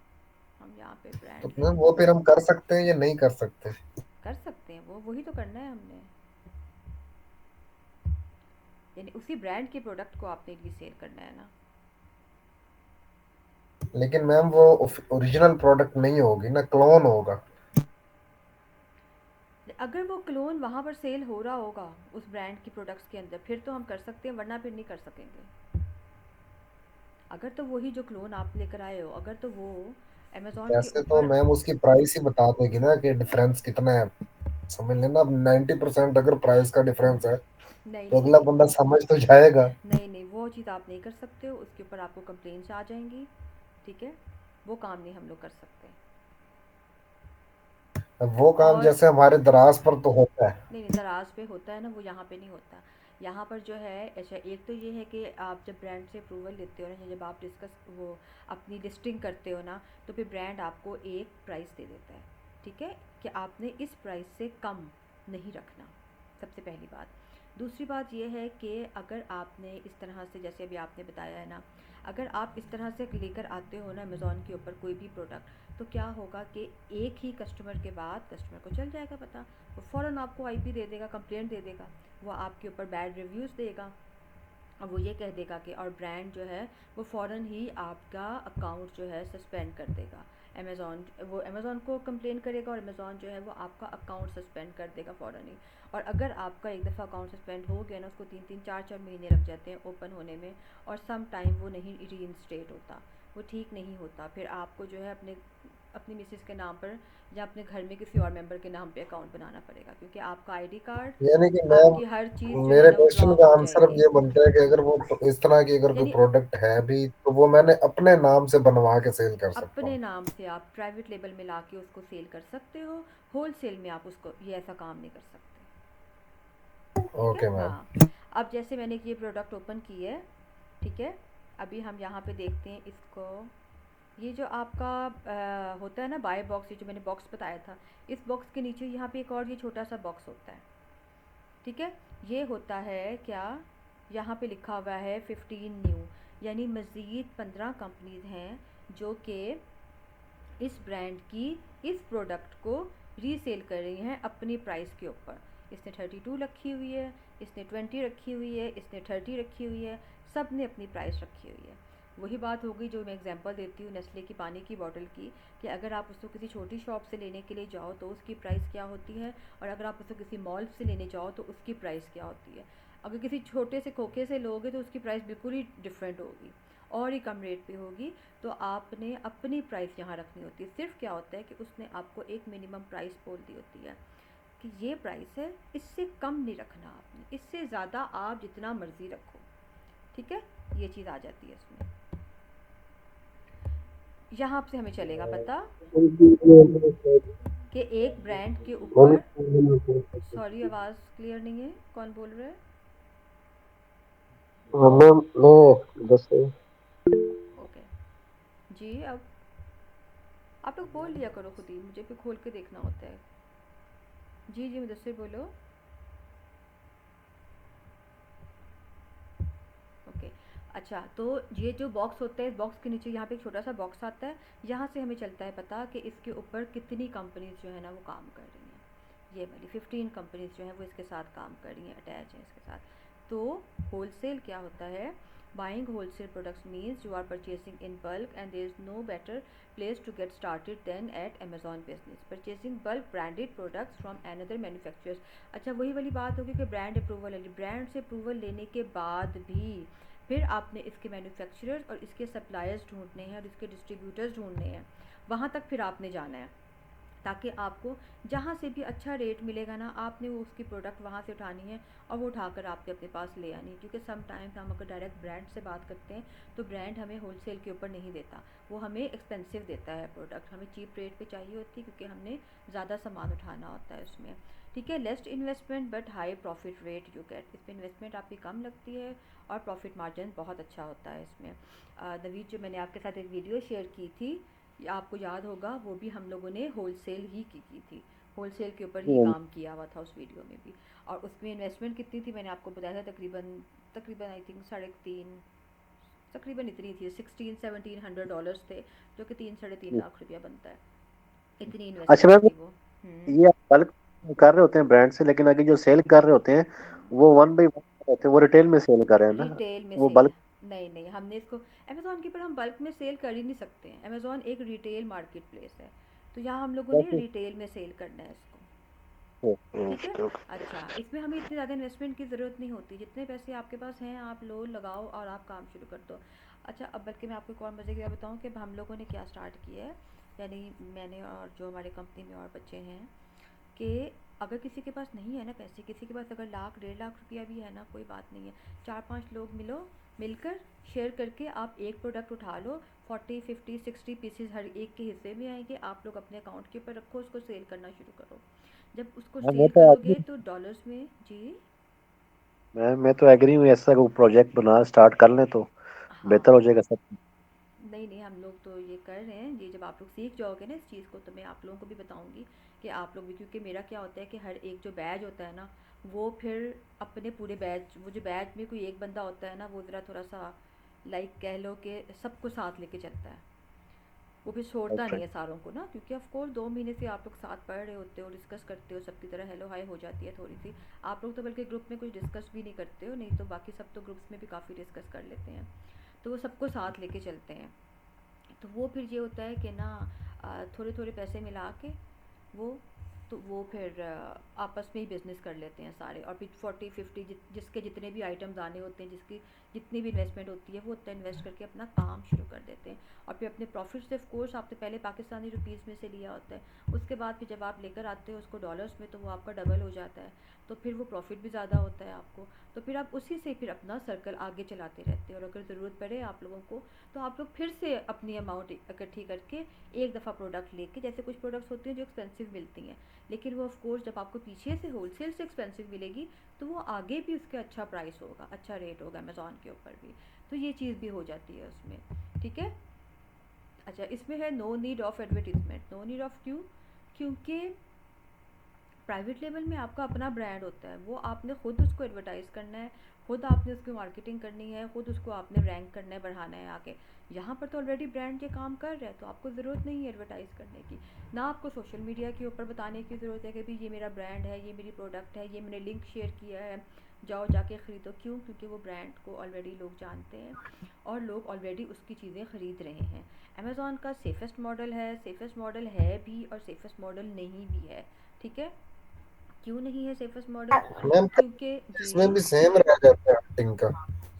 हम यहाँ पे तो ब्रांड मैम लिख वो फिर हम कर सकते हैं या नहीं कर सकते? कर सकते हैं, वो वही तो करना है हमने, यानी उसी ब्रांड के प्रोडक्ट को आपने रीसेल करना है ना। लेकिन मैम वो ओरिजिनल प्रोडक्ट नहीं होगी ना, क्लोन होगा। अगर वो क्लोन वहाँ पर सेल हो रहा होगा उस ब्रांड की प्रोडक्ट्स के अंदर, फिर तो हम कर सकते हैं, वरना फिर नहीं कर सकेंगे। अगर तो वही जो क्लोन आप लेकर आए हो, अगर तो वो अमेज़ॉन के ऐसे तो ऊपर, मैम उसकी प्राइस ही बता देगी ना कि डिफरेंस कितना है। समझ लेना, अब 90% अगर प्राइस का डिफरेंस है नहीं तो नहीं अगला बंदा समझ तो जाएगा। नहीं नहीं, वो वो चीज़ आप नहीं कर सकते हो, उसके ऊपर आपको कंप्लेंट्स आ जाएंगी, ठीक है, वो काम नहीं हम लोग कर सकते। वो काम और जैसे हमारे दराज पर तो होता है। नहीं नहीं, दराज पे होता है ना, वो यहाँ पे नहीं होता। यहाँ पर जो है अच्छा, एक तो ये है कि आप जब ब्रांड से अप्रूवल लेते हो ना, जब आप डिस्कस वो अपनी लिस्टिंग करते हो ना, तो फिर ब्रांड आपको एक प्राइस दे देता है, ठीक है, कि आपने इस प्राइस से कम नहीं रखना, सबसे पहली बात। दूसरी बात ये है कि अगर आपने इस तरह से, जैसे अभी आपने बताया है ना, अगर आप इस तरह से लेकर आते हो ना अमेज़ॉन के ऊपर कोई भी प्रोडक्ट, तो क्या होगा कि एक ही कस्टमर के बाद कस्टमर को चल जाएगा पता, वो फ़ौरन आपको आईपी दे देगा, कंप्लेंट दे देगा, वो आपके ऊपर बैड रिव्यूज़ देगा, और वो ये कह देगा कि, और ब्रांड जो है वो फ़ौरन ही आपका अकाउंट जो है सस्पेंड कर देगा। अमेज़ॉन, वो अमेज़ॉन को कंप्लेन करेगा और अमेज़ॉन जो है वो आपका अकाउंट सस्पेंड कर देगा फ़ौरन ही। और अगर आपका एक दफ़ा अकाउंट सस्पेंड हो गया ना, उसको 3-3 4-4 महीने लग जाते हैं ओपन होने में, और सम टाइम वो नहीं रीइंस्टेट होता, वो ठीक नहीं होता। फिर आपको जो है अपने अपनी मिसेस के नाम पर या अपने घर में किसी और मेंबर के नाम पे अकाउंट बनाना पड़ेगा, क्योंकि आपका आईडी कार्ड, यानी कि आपकी मैम, हर चीज़ जो है मेरे ना वो क्वेश्चन ब्लॉक का हो आंसर अब जाएगी। ये बनता है कि अगर वो इस तरह की अगर कोई यानी प्रोडक्ट है भी तो वो मैंने अपने नाम से बनवा के सेल कर सकता अपने हूँ। नाम से आप प्राइवेट लेबल में लाके उसको सेल कर सकते हो, होल सेल में आप उसको ये ऐसा काम नहीं कर सकते, ठीक है। Okay ma'am. हाँ, अब जैसे मैंने ये प्रोडक्ट ओपन की है, ठीक है, अभी हम यहाँ पे देखते हैं इसको। ये जो आपका होता है ना बाय बॉक्स, ये जो मैंने बॉक्स बताया था, इस बॉक्स के नीचे यहाँ पे एक और ये छोटा सा बॉक्स होता है, ठीक है, ये होता है क्या, यहाँ पे लिखा हुआ है 15 न्यू, यानी मज़ीद 15 कंपनीज हैं जो कि इस ब्रांड की इस प्रोडक्ट को रीसेल कर रही हैं अपनी प्राइस के ऊपर। इसने 32 रखी हुई है, इसने 20 रखी हुई है, इसने 30 रखी हुई है, सब ने अपनी प्राइस रखी हुई है। वही बात होगी जो मैं एग्जांपल देती हूँ नेस्ले की पानी की बोतल की, कि अगर आप उसको किसी छोटी शॉप से लेने के लिए जाओ तो उसकी प्राइस क्या होती है, और अगर आप उसको किसी मॉल से लेने जाओ तो उसकी प्राइस क्या होती है। अगर किसी छोटे से खोखे से लोगे तो उसकी प्राइस बिल्कुल ही डिफरेंट होगी और ही कम रेट पे होगी। तो आपने अपनी प्राइस यहाँ रखनी होती है। सिर्फ क्या होता है कि उसने आपको एक मिनिमम प्राइस बोल दी होती है कि ये प्राइस है, इससे कम नहीं रखना आपने, इससे ज़्यादा आप जितना मर्ज़ी रखो, ठीक है, ये चीज़ आ जाती है इसमें। यहाँ से हमें चलेगा पता कि एक ब्रांड के ऊपर, सॉरी आवाज़ क्लियर नहीं है, कौन बोल रहा है? मैम मैं बस ओके जी, अब आप लोग बोल लिया करो खुद ही, मुझे फिर खोल के देखना होता है। जी जी, मुझसे बोलो। ओके, अच्छा, तो ये जो बॉक्स होता है, इस बॉक्स के नीचे यहाँ पे एक छोटा सा बॉक्स आता है, यहाँ से हमें चलता है पता कि इसके ऊपर कितनी कंपनीज जो है ना वो काम कर रही हैं। ये वाली 15 कंपनीज जो हैं वो इसके साथ काम कर रही हैं, अटैच हैं इसके साथ। तो होलसेल क्या होता है, buying wholesale products means you are purchasing in bulk and there is no better place to get started than at Amazon business purchasing bulk branded products from another manufacturers. अच्छा, वही वाली बात होगी कि ब्रांड अप्रूवल है, brand से approval लेने के बाद भी फिर आपने इसके मैन्युफैक्चरर्स और इसके सप्लायर्स ढूंढने हैं और इसके डिस्ट्रीब्यूटर्स ढूंढने हैं, वहाँ तक फिर आपने जाना है, ताकि आपको जहाँ से भी अच्छा रेट मिलेगा ना, आपने वो उसकी प्रोडक्ट वहाँ से उठानी है और वो उठाकर आपने अपने पास ले आनी है। क्योंकि समटाइम्स हम अगर डायरेक्ट ब्रांड से बात करते हैं तो ब्रांड हमें होलसेल के ऊपर नहीं देता, वो हमें एक्सपेंसिव देता है प्रोडक्ट, हमें चीप रेट पे चाहिए होती है क्योंकि हमने ज़्यादा सामान उठाना होता है उसमें, ठीक है। Least investment but high profit rate you get, इस पर इन्वेस्टमेंट आपकी कम लगती है और प्रॉफिट मार्जिन बहुत अच्छा होता है इसमें। नवीद, जो मैंने आपके साथ एक वीडियो शेयर की थी, आपको याद होगा, वो भी हम लोगों ने होलसेल ही की थी, होलसेल के ऊपर ही काम किया हुआ था उस वीडियो में भी। और उसमें इन्वेस्टमेंट कितनी थी मैंने आपको बताया था, तकरीबन तकरीबन आई थिंक 3.5, तकरीबन इतनी थी, $1600-1700 थे, जो कि 3-3.5 लाख रुपया बनता है, इतनी अच्छा इन्वेस्टमेंट मैम, थी वो। ये आप बल्क कर रहे होते हैं ब्रांड से, लेकिन आगे जो सेल कर रहे होते हैं वो 1 by 1 होते हैं, वो रिटेल में सेल कर रहे हैं ना, रिटेल में वो सेल, बल्क। नहीं नहीं, हमने इसको अमेज़ॉन के ऊपर हम बल्क में सेल कर ही नहीं सकते हैं, अमेज़ॉन एक रिटेल मार्केट प्लेस है, तो यहाँ हम लोगों ने रिटेल में सेल करना है इसको, ठीक है। अच्छा, इसमें हमें इतनी ज़्यादा इन्वेस्टमेंट की ज़रूरत नहीं होती, जितने पैसे आपके पास हैं आप लो, लगाओ और आप काम शुरू कर दो। अच्छा, अब बल्कि मैं आपको एक और मज़े की बात बताऊँ कि हम लोगों ने क्या स्टार्ट किया है, यानी मैंने और जो हमारे कंपनी में और बच्चे हैं, कि अगर किसी के पास नहीं है ना पैसे, किसी के पास अगर 1 लाख 1.5 लाख रुपया भी है ना, कोई बात नहीं है, 4-5 लोग मिलो मिलकर शेयर करके आप एक प्रोडक्ट उठा लो, 40 50 60 पीसेस हर एक के हिस्से में आएंगे, आप लोग अपने अकाउंट के ऊपर रखो, उसको सेल करना शुरू करो। जब उसको मैं सेल तो करोगे एग्री तो डॉलर्स में जी। मैं तो एग्री हूँ, ऐसा कोई प्रोजेक्ट बना स्टार्ट कर लें तो बेहतर हो हाँ, जाएगा सब। नहीं नहीं, हम लोग तो ये कर रहे हैं। ये जब आप लोग सीख जाओगे ना इस चीज़ को, तो मैं आप लोगों को भी बताऊंगी कि आप लोग भी, क्योंकि मेरा क्या होता है कि हर एक जो बैच होता है ना, वो फिर अपने पूरे बैच, वो जो बैच में कोई एक बंदा होता है ना, वो ज़रा थोड़ा सा लाइक कह लो कि सबको साथ लेके चलता है, वो भी छोड़ता नहीं है सारों को ना, क्योंकि ऑफ कोर्स 2 महीने से आप लोग साथ पढ़ रहे होते हो, डिस्कस करते हो, सबकी तरह हेलो हाय हो जाती है थोड़ी सी। आप लोग तो बल्कि ग्रुप में कुछ डिस्कस भी नहीं करते हो, नहीं तो बाकी सब तो ग्रुप्स में भी काफ़ी डिस्कस कर लेते हैं, तो वो सबको साथ लेके चलते हैं। तो वो फिर ये होता है कि ना थोड़े थोड़े पैसे मिला के वो, तो वो फिर आपस में ही बिज़नेस कर लेते हैं सारे, और फिर 40 50 जिसके जितने भी आइटम्स आने होते हैं, जिसकी जितनी भी इन्वेस्टमेंट होती है, वो उतना इन्वेस्ट करके अपना काम शुरू कर देते हैं। और फिर अपने प्रॉफिट से, ऑफ कोर्स आपने पहले पाकिस्तानी रुपीज़ में से लिया होता है, उसके बाद फिर जब आप लेकर आते हो उसको डॉलर्स में, तो वो आपका डबल हो जाता है, तो फिर वो प्रॉफिट भी ज़्यादा होता है आपको। तो फिर आप उसी से फिर अपना सर्कल आगे चलाते रहते हो, और अगर ज़रूरत पड़े आप लोगों को, तो आप लोग फिर से अपनी अमाउंट इकट्ठी करके एक दफ़ा प्रोडक्ट लेके, जैसे कुछ प्रोडक्ट्स होती हैं जो एक्सपेंसिव मिलती हैं, लेकिन वो ऑफ कोर्स जब आपको पीछे से होलसेल से एक्सपेंसिव मिलेगी, तो वो आगे भी उसके अच्छा प्राइस होगा, अच्छा रेट होगा अमेज़ॉन के ऊपर भी। तो ये चीज़ भी हो जाती है उसमें, ठीक है। अच्छा, इसमें है no need of advertisement. No need of क्यों? क्योंकि प्राइवेट लेवल में आपका अपना ब्रांड होता है, वो आपने खुद उसको एडवर्टाइज़ करना है, खुद आपने उसकी मार्केटिंग करनी है, खुद उसको आपने रैंक करना है, बढ़ाना है आगे। यहाँ पर तो ऑलरेडी ब्रांड ये काम कर रहा है, तो आपको ज़रूरत नहीं है एडवर्टाइज़ करने की, ना आपको सोशल मीडिया के ऊपर बताने की ज़रूरत है कि भाई ये मेरा ब्रांड है, ये मेरी प्रोडक्ट है, ये मैंने लिंक शेयर किया है, जाओ जाके ख़रीदो। क्यों? क्योंकि वो ब्रांड को ऑलरेडी लोग जानते हैं, और लोग ऑलरेडी उसकी चीज़ें ख़रीद रहे हैं। अमेज़ॉन का सेफेस्ट मॉडल है, सेफेस्ट मॉडल है भी और सेफेस्ट मॉडल नहीं भी है, ठीक है। क्यों नहीं है सेफेस्ट मॉडल? मैम क्योंकि जी, इसमें भी सेम रह जाता है हंटिंग का।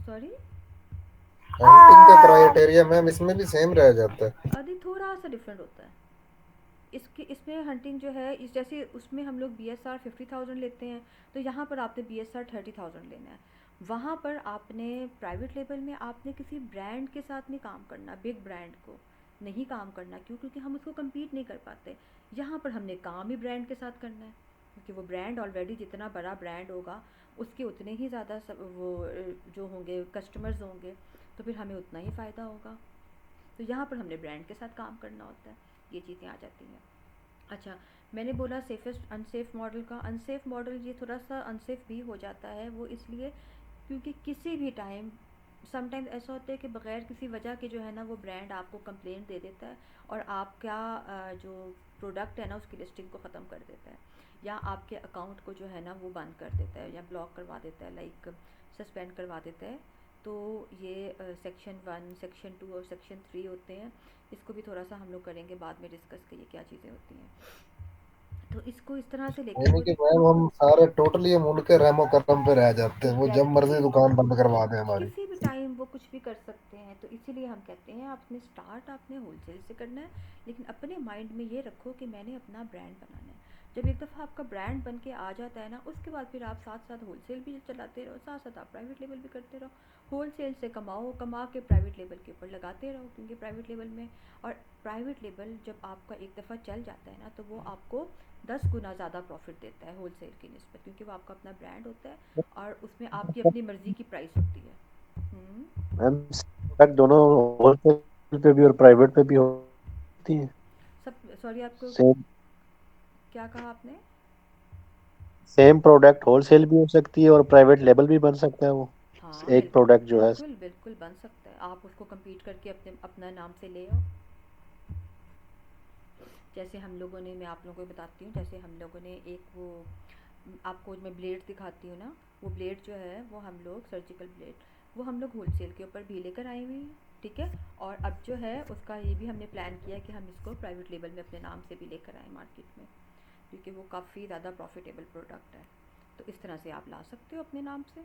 सॉरी, हंटिंग का क्राइटेरिया मैम इसमें भी सेम रह जाता है। आदि थोड़ा सा डिफरेंट होता है। इसके इसमें हंटिंग जो है, इस जैसे उसमें हम लोग BSR 50,000 लेते हैं, तो यहाँ पर आपने BSR 30,000 लेना है। वहाँ पर आपने प्राइवेट लेवल में आपने किसी ब्रांड के साथ नहीं काम करना, बिग ब्रांड को नहीं काम करना। क्यों? क्योंकि हम उसको कम्पीट नहीं कर पाते। यहाँ पर हमने काम ही ब्रांड के साथ करना है, क्योंकि वो ब्रांड ऑलरेडी जितना बड़ा ब्रांड होगा, उसके उतने ही ज़्यादा वो जो होंगे कस्टमर्स होंगे, तो फिर हमें उतना ही फ़ायदा होगा। तो यहाँ पर हमने ब्रांड के साथ काम करना होता है, ये चीज़ें आ जाती हैं। अच्छा, मैंने बोला सेफेस्ट अनसेफ मॉडल का। अनसेफ मॉडल ये थोड़ा सा अनसेफ भी हो जाता है, वो इसलिए क्योंकि किसी भी टाइम समटाइम्स ऐसा होता है कि बग़ैर किसी वजह के जो है ना, वो ब्रांड आपको कंप्लेंट दे देता है, और आपका जो प्रोडक्ट है ना उसकी लिस्टिंग को ख़त्म कर देता है, या आपके अकाउंट को जो है ना वो बंद कर देता है, या ब्लॉक करवा देता है, लाइक सस्पेंड करवा देता है। तो ये सेक्शन 1, सेक्शन 2 और सेक्शन 3 होते हैं। इसको भी थोड़ा सा हम लोग करेंगे बाद में डिस्कस, कि ये क्या चीज़ें होती हैं। तो इसको इस तरह से लेके यानी वो कि मैम हम सारे टोटली हम उनके रहमो करम पे रह जाते हैं, वो जब मर्जी एग्जैक्टली, दुकान बंद करवा दें हमारी। किसी भी टाइम वो कुछ भी कर सकते हैं। तो इसीलिए हम कहते हैं आपने स्टार्ट आपने होलसेल से करना है, लेकिन अपने माइंड में ये रखो कि मैंने अपना ब्रांड बनाना है। जब एक दफ़ा आपका ब्रांड बन के आ जाता है ना, उसके बाद फिर आप साथ साथ होलसेल भी चलाते रहो, साथ साथ आप प्राइवेट लेवल भी करते रहो। होलसेल से कमाओ, कमा के प्राइवेट लेवल के ऊपर लगाते रहो, क्योंकि प्राइवेट लेवल में, और प्राइवेट लेवल जब आपका एक दफ़ा चल जाता है ना, तो वो आपको 10 गुना ज़्यादा प्रॉफिट देता है होलसेल की निस्बत, क्योंकि वो आपका अपना ब्रांड होता है, और उसमें आपकी अपनी मर्ज़ी की प्राइस होती है। मैम प्रोडक्ट दोनों होलसेल पे भी और प्राइवेट पे भी होती है। सब, सॉरी आपको सेम क्या कहा आपने? सेम प्रोडक्ट होलसेल भी हो सकती है और प्राइवेट लेबल भी बन सकता है वो, हाँ एक बिल्कुल प्रोडक्ट जो है। बिल्कुल बिल्कुल बन सकता है, आप उसको compete करके अपने अपना नाम से ले आओ। जैसे हम लोगों ने, मैं आप लोगों को बताती हूँ, जैसे हम लोगों ने एक वो, आपको मैं ब्लेड दिखाती हूँ ना, वो ब्लेड जो है वो हम लोग सर्जिकल ब्लेड, वो हम लोग होलसेल के ऊपर भी लेकर आए हुए हैं, ठीक है। और अब जो है उसका ये भी हमने प्लान किया कि हम इसको प्राइवेट लेवल में अपने नाम से भी लेकर आए मार्केट में, क्योंकि वो काफ़ी ज़्यादा प्रॉफिटेबल प्रोडक्ट है। तो इस तरह से आप ला सकते हो अपने नाम से,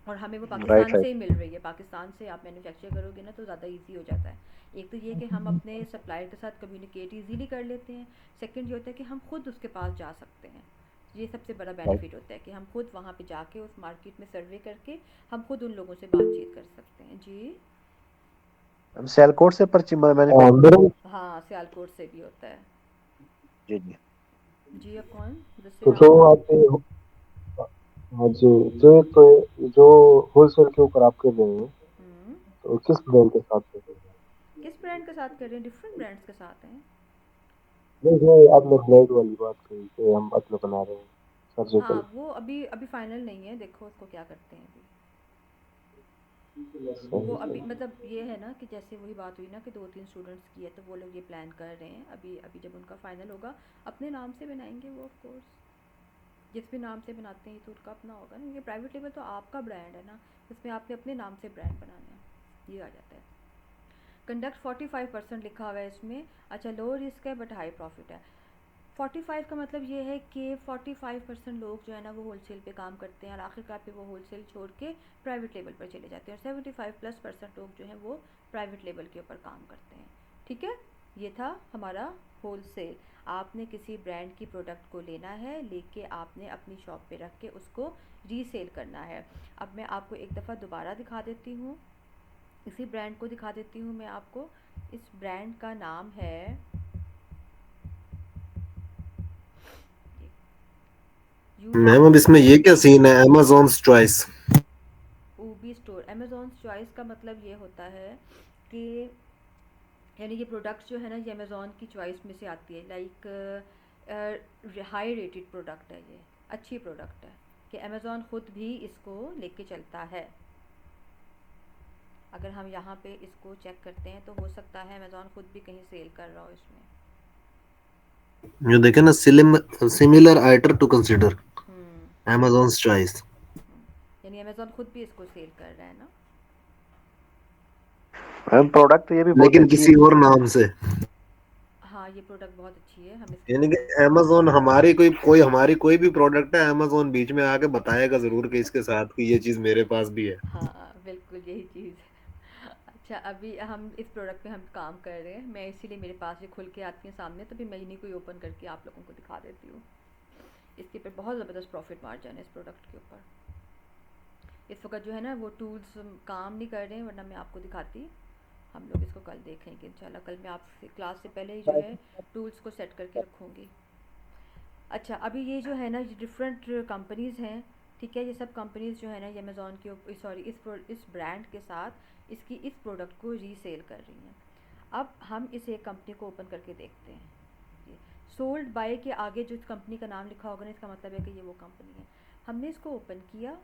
और हमें वो राइट पाकिस्तान से राइट। ही मिल रही है। पाकिस्तान से आप मैन्युफैक्चर करोगे ना, तो ज़्यादा इजी हो जाता है। एक तो ये कि हम अपने सप्लायर के साथ कम्युनिकेट इजीली कर लेते हैं, सेकंड ये होता है कि हम खुद उसके पास जा सकते हैं, ये सबसे बड़ा राइट। बेनिफिट होता है कि हम खुद वहाँ पे जाके उस मार्केट में सर्वे करके हम खुद उन लोगों से बातचीत कर सकते हैं जी। हम सियालकोट से मैन्युफैक्चर मेरा हाँ, सियालकोट से भी होता है जी जी। जी। अब कौन दूसरे तो नाम जो से? आपके हाँ जी, जो होलसेल के ऊपर आप कर रहे हैं, हम्म। तो किस ब्रांड के साथ कर रहे हैं? किस ब्रांड के साथ कर रहे हैं? डिफरेंट ब्रांड्स के साथ हैं। नहीं, जो आपने ब्लेड वाली बात कही कि हम अपना बना रहे हैं हाँ, सर्जिकल। वो अभी अभी फाइनल नहीं है, देखो उसको क्या करते हैं अभी। वो सही अभी सही। मतलब ये है ना कि जैसे वही बात हुई ना कि 2-3 स्टूडेंट्स की है, तो वो लोग ये प्लान कर रहे हैं। अभी अभी जब उनका फाइनल होगा अपने नाम से बनाएंगे वो, ऑफ कोर्स जिस भी नाम से बनाते हैं तो उनका अपना होगा ना। ये प्राइवेट लेबल तो आपका ब्रांड है ना, उसमें आपने अपने नाम से ब्रांड बनाना है, ये आ जाता है। कंडक्ट 45% लिखा हुआ है इसमें। अच्छा, लो रिस्क है बट हाई प्रॉफिट है। 45 का मतलब ये है कि 45% लोग जो है ना वो होलसेल पे काम करते हैं और आखिरकार पे वो होलसेल छोड़ के प्राइवेट लेवल पर चले जाते हैं, और 75+% लोग जो हैं वो प्राइवेट लेवल के ऊपर काम करते हैं। ठीक है, ये था हमारा होलसेल। आपने किसी ब्रांड की प्रोडक्ट को लेना है, लेके आपने अपनी शॉप पे रख के उसको रीसेल करना है। अब मैं आपको एक दफ़ा दोबारा दिखा देती हूँ, इसी ब्रांड को दिखा देती हूँ मैं आपको। इस ब्रांड का नाम है मैम अब इसमें ये क्या सीन है, Amazon's choice? ऊबी स्टोर। अमेज़ॉन चॉइस का मतलब ये होता है कि यानी ये प्रोडक्ट्स जो है ना ये अमेज़ॉन की चॉइस में से आती है। लाइक हाई रेटेड प्रोडक्ट है, ये अच्छी प्रोडक्ट है कि अमेज़ॉन ख़ुद भी इसको लेके चलता है। अगर हम यहाँ पे इसको चेक करते हैं तो हो सकता है अमेज़ॉन ख़ुद भी कहीं सेल कर रहा हो इसमें। ये देखे ना, सिमिलर आइटर to consider, hmm. Amazon's choice। यानी अमेज़ॉन ख़ुद भी इसको सेल कर रहा है ना। मैम प्रोडक्ट ये भी बहुत लेकिन अच्छी है। किसी और नाम से। हाँ, ये प्रोडक्ट बहुत अच्छी है, हम इसकी यानी कि फ़ोटो। Amazon हमारी कोई भी प्रोडक्ट है, Amazon बीच में आके बताएगा जरूर कि इसके साथ की ये चीज मेरे पास भी है। हाँ, बिल्कुल यही चीज़ है। अच्छा, अभी हम इस प्रोडक्ट पे हम काम कर रहे हैं, मैं इसीलिए मेरे पास ये खुल के आती है सामने, तो फिर मैं इन्हीं को ही ओपन करके आप लोगों को दिखा देती हूँ। इसके ऊपर बहुत ज़बरदस्त प्रॉफिट मार्जिन है इस प्रोडक्ट के ऊपर। इस वक्त जो है ना वो टूल्स काम नहीं कर रहे हैं, वरना मैं आपको दिखाती। हम लोग इसको कल देखेंगे इंशाल्लाह। कल मैं आपसे क्लास से पहले ही जो है टूल्स को सेट करके रखूँगी। अच्छा, अभी ये जो है ना ये डिफरेंट कंपनीज़ हैं, ठीक है। ये सब कंपनीज़ जो है ना ये अमेज़ॉन के सॉरी इस ब्रांड के साथ इसकी इस प्रोडक्ट को रीसेल कर रही हैं। अब हम इस एक कंपनी को ओपन करके देखते हैं। ये सोल्ड बाय के आगे जो कंपनी का नाम लिखा होगा ना, इसका मतलब है कि ये वो कंपनी है। हमने इसको ओपन किया,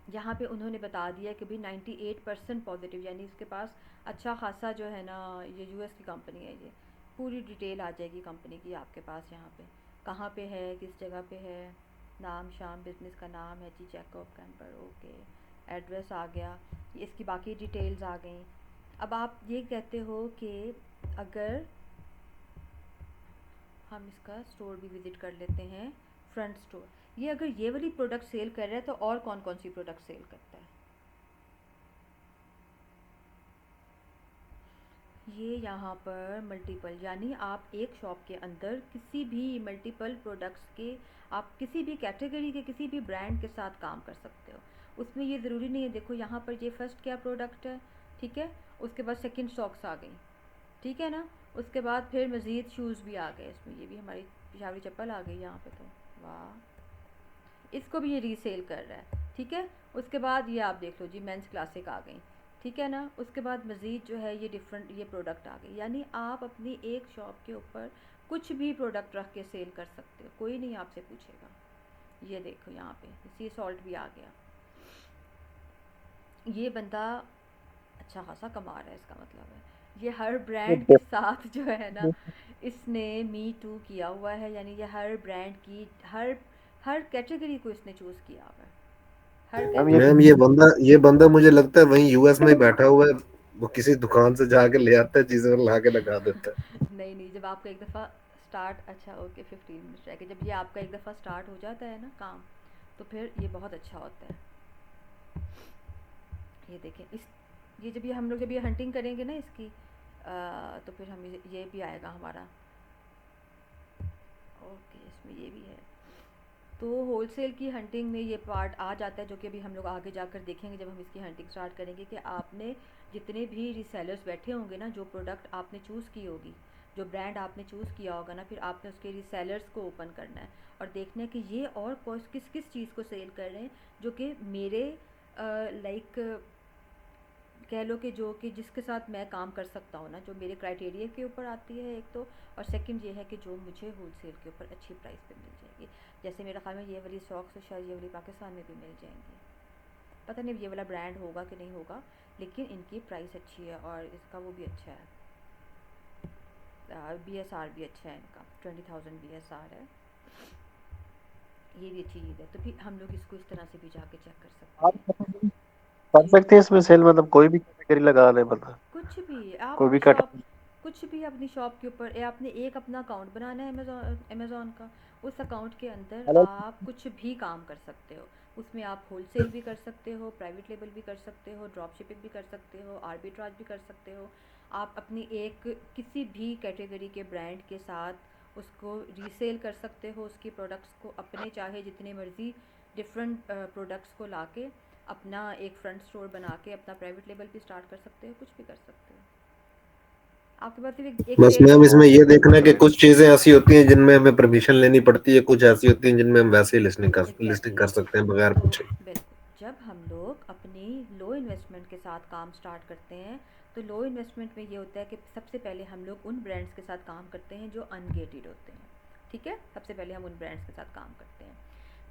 यहाँ पे उन्होंने बता दिया कि भाई 98% पॉजिटिव, यानी इसके पास अच्छा खासा जो है ना, ये यूएस की कंपनी है। ये पूरी डिटेल आ जाएगी कंपनी की आपके पास। यहाँ पे कहाँ पे है, किस जगह पे है, नाम शाम बिज़नेस का नाम है जी जैकब कैंपर, ओके। एड्रेस आ गया, इसकी बाकी डिटेल्स आ गई। अब आप ये कहते हो कि अगर हम इसका स्टोर भी विज़िट कर लेते हैं, फ्रंट स्टोर। ये अगर ये वाली प्रोडक्ट सेल कर रहा है तो और कौन कौन सी प्रोडक्ट सेल करता है? ये यहाँ पर मल्टीपल, यानी आप एक शॉप के अंदर किसी भी मल्टीपल प्रोडक्ट्स के, आप किसी भी कैटेगरी के किसी भी ब्रांड के साथ काम कर सकते हो। उसमें ये ज़रूरी नहीं है, देखो यहाँ पर ये फर्स्ट क्या प्रोडक्ट है, ठीक है। उसके बाद सेकंड स्टॉक्स आ गई, ठीक है ना। उसके बाद फिर मज़ीद शूज़ भी आ गए इसमें, ये भी हमारी पिशावरी चप्पल आ गई यहाँ पे, तो वाह, इसको भी ये रीसेल कर रहा है, ठीक है। उसके बाद ये आप देख लो जी, मेंस क्लासिक आ गई, ठीक है ना। उसके बाद मज़ीद जो है ये डिफरेंट ये प्रोडक्ट आ गई। यानी आप अपनी एक शॉप के ऊपर कुछ भी प्रोडक्ट रख के सेल कर सकते हो, कोई नहीं आपसे पूछेगा। ये देखो यहाँ पे सी सॉल्ट भी आ गया। ये बंदा अच्छा खासा कमा रहा है, इसका मतलब है ये हर ब्रांड के साथ जो है ना इसने मी टू किया हुआ है। यानी ये हर ब्रांड की हर कैटेगरी को इसने चूज़ किया हुआ है, हर मैम ये मैम ये बंदा मुझे लगता है वहीं यूएस में ही बैठा हुआ है, वो किसी दुकान से जाके ले आता है चीजें और ला के लगा देता है। नहीं नहीं, जब आपका एक दफ़ा स्टार्ट, अच्छा ओके 15 मिनट रह गए, जब ये आपका एक दफ़ा स्टार्ट हो जाता है ना काम, तो फिर ये बहुत अच्छा होता है। ये देखें, ये जब ये हंटिंग करेंगे ना इसकी, तो फिर हम ये भी आएगा हमारा, ओके, इसमें ये भी है। तो होलसेल की हंटिंग में ये पार्ट आ जाता है, जो कि अभी हम लोग आगे जाकर देखेंगे जब हम इसकी हंटिंग स्टार्ट करेंगे, कि आपने जितने भी रीसेलर्स बैठे होंगे ना, जो प्रोडक्ट आपने चूज़ की होगी, जो ब्रांड आपने चूज़ किया होगा ना, फिर आपने उसके रीसेलर्स को ओपन करना है और देखना है कि ये और किस किस चीज़ को सेल कर रहे हैं, जो कि मेरे लाइक कह लो कि जो कि जिसके साथ मैं काम कर सकता हूँ ना, जो मेरे क्राइटेरिया के ऊपर आती है एक तो, और सेकंड ये है कि जो मुझे होलसेल के ऊपर अच्छी प्राइस पे मिल जाएगी। जैसे मेरे ख्याल में ये वाली सॉक्स तो शायद ये वाली पाकिस्तान में भी मिल जाएंगी, पता नहीं ये वाला ब्रांड होगा कि नहीं होगा, लेकिन इनकी प्राइस अच्छी है और इसका वो भी अच्छा है, BSR भी अच्छा है इनका, 20,000 BSR है, ये भी अच्छी चीज़ है। तो फिर हम लोग इसको इस तरह से भी जाके चेक कर सकते आप हैं। कर जी, सकते हैं इसमें सेल, मतलब कोई भी कैटेगरी लगा लें, मतलब कुछ भी आप कोई भी अपनी शॉप, कैटेगरी। कुछ भी अपनी शॉप के ऊपर, या आपने एक अपना अकाउंट बनाना है अमेज़ॉन का, उस अकाउंट के अंदर आप कुछ भी काम कर सकते हो। उसमें आप होलसेल भी कर सकते हो, प्राइवेट लेबल भी कर सकते हो, ड्रॉप शिपिंग भी कर सकते हो, आर्बिट्राज भी कर सकते हो। आप अपनी एक किसी भी कैटेगरी के ब्रांड के साथ उसको रीसेल कर सकते हो, उसकी प्रोडक्ट्स को अपने चाहे जितने मर्ज़ी डिफरेंट प्रोडक्ट्स को लाके अपना एक फ्रंट स्टोर बना के अपना प्राइवेट लेबल भी स्टार्ट कर सकते हो, कुछ भी कर सकते हो। आपके पास सिर्फ एक बस सेल मैम इसमें ये देखना है कि कुछ एग्जैक्टली चीजें ऐसी होती हैं जिनमें हमें परमिशन लेनी पड़ती है, कुछ ऐसी होती हैं जिनमें हम वैसे ही लिस्टिंग कर सकते हैं बगैर तो पूछे। बिल्कुल, जब हम लोग अपनी लो इन्वेस्टमेंट के साथ काम स्टार्ट करते हैं, तो लो इन्वेस्टमेंट में ये होता है कि सबसे पहले हम लोग उन ब्रांड्स के साथ काम करते हैं जो अनगेटेड होते हैं, ठीक है, सबसे पहले हम उन ब्रांड्स के साथ काम करते हैं।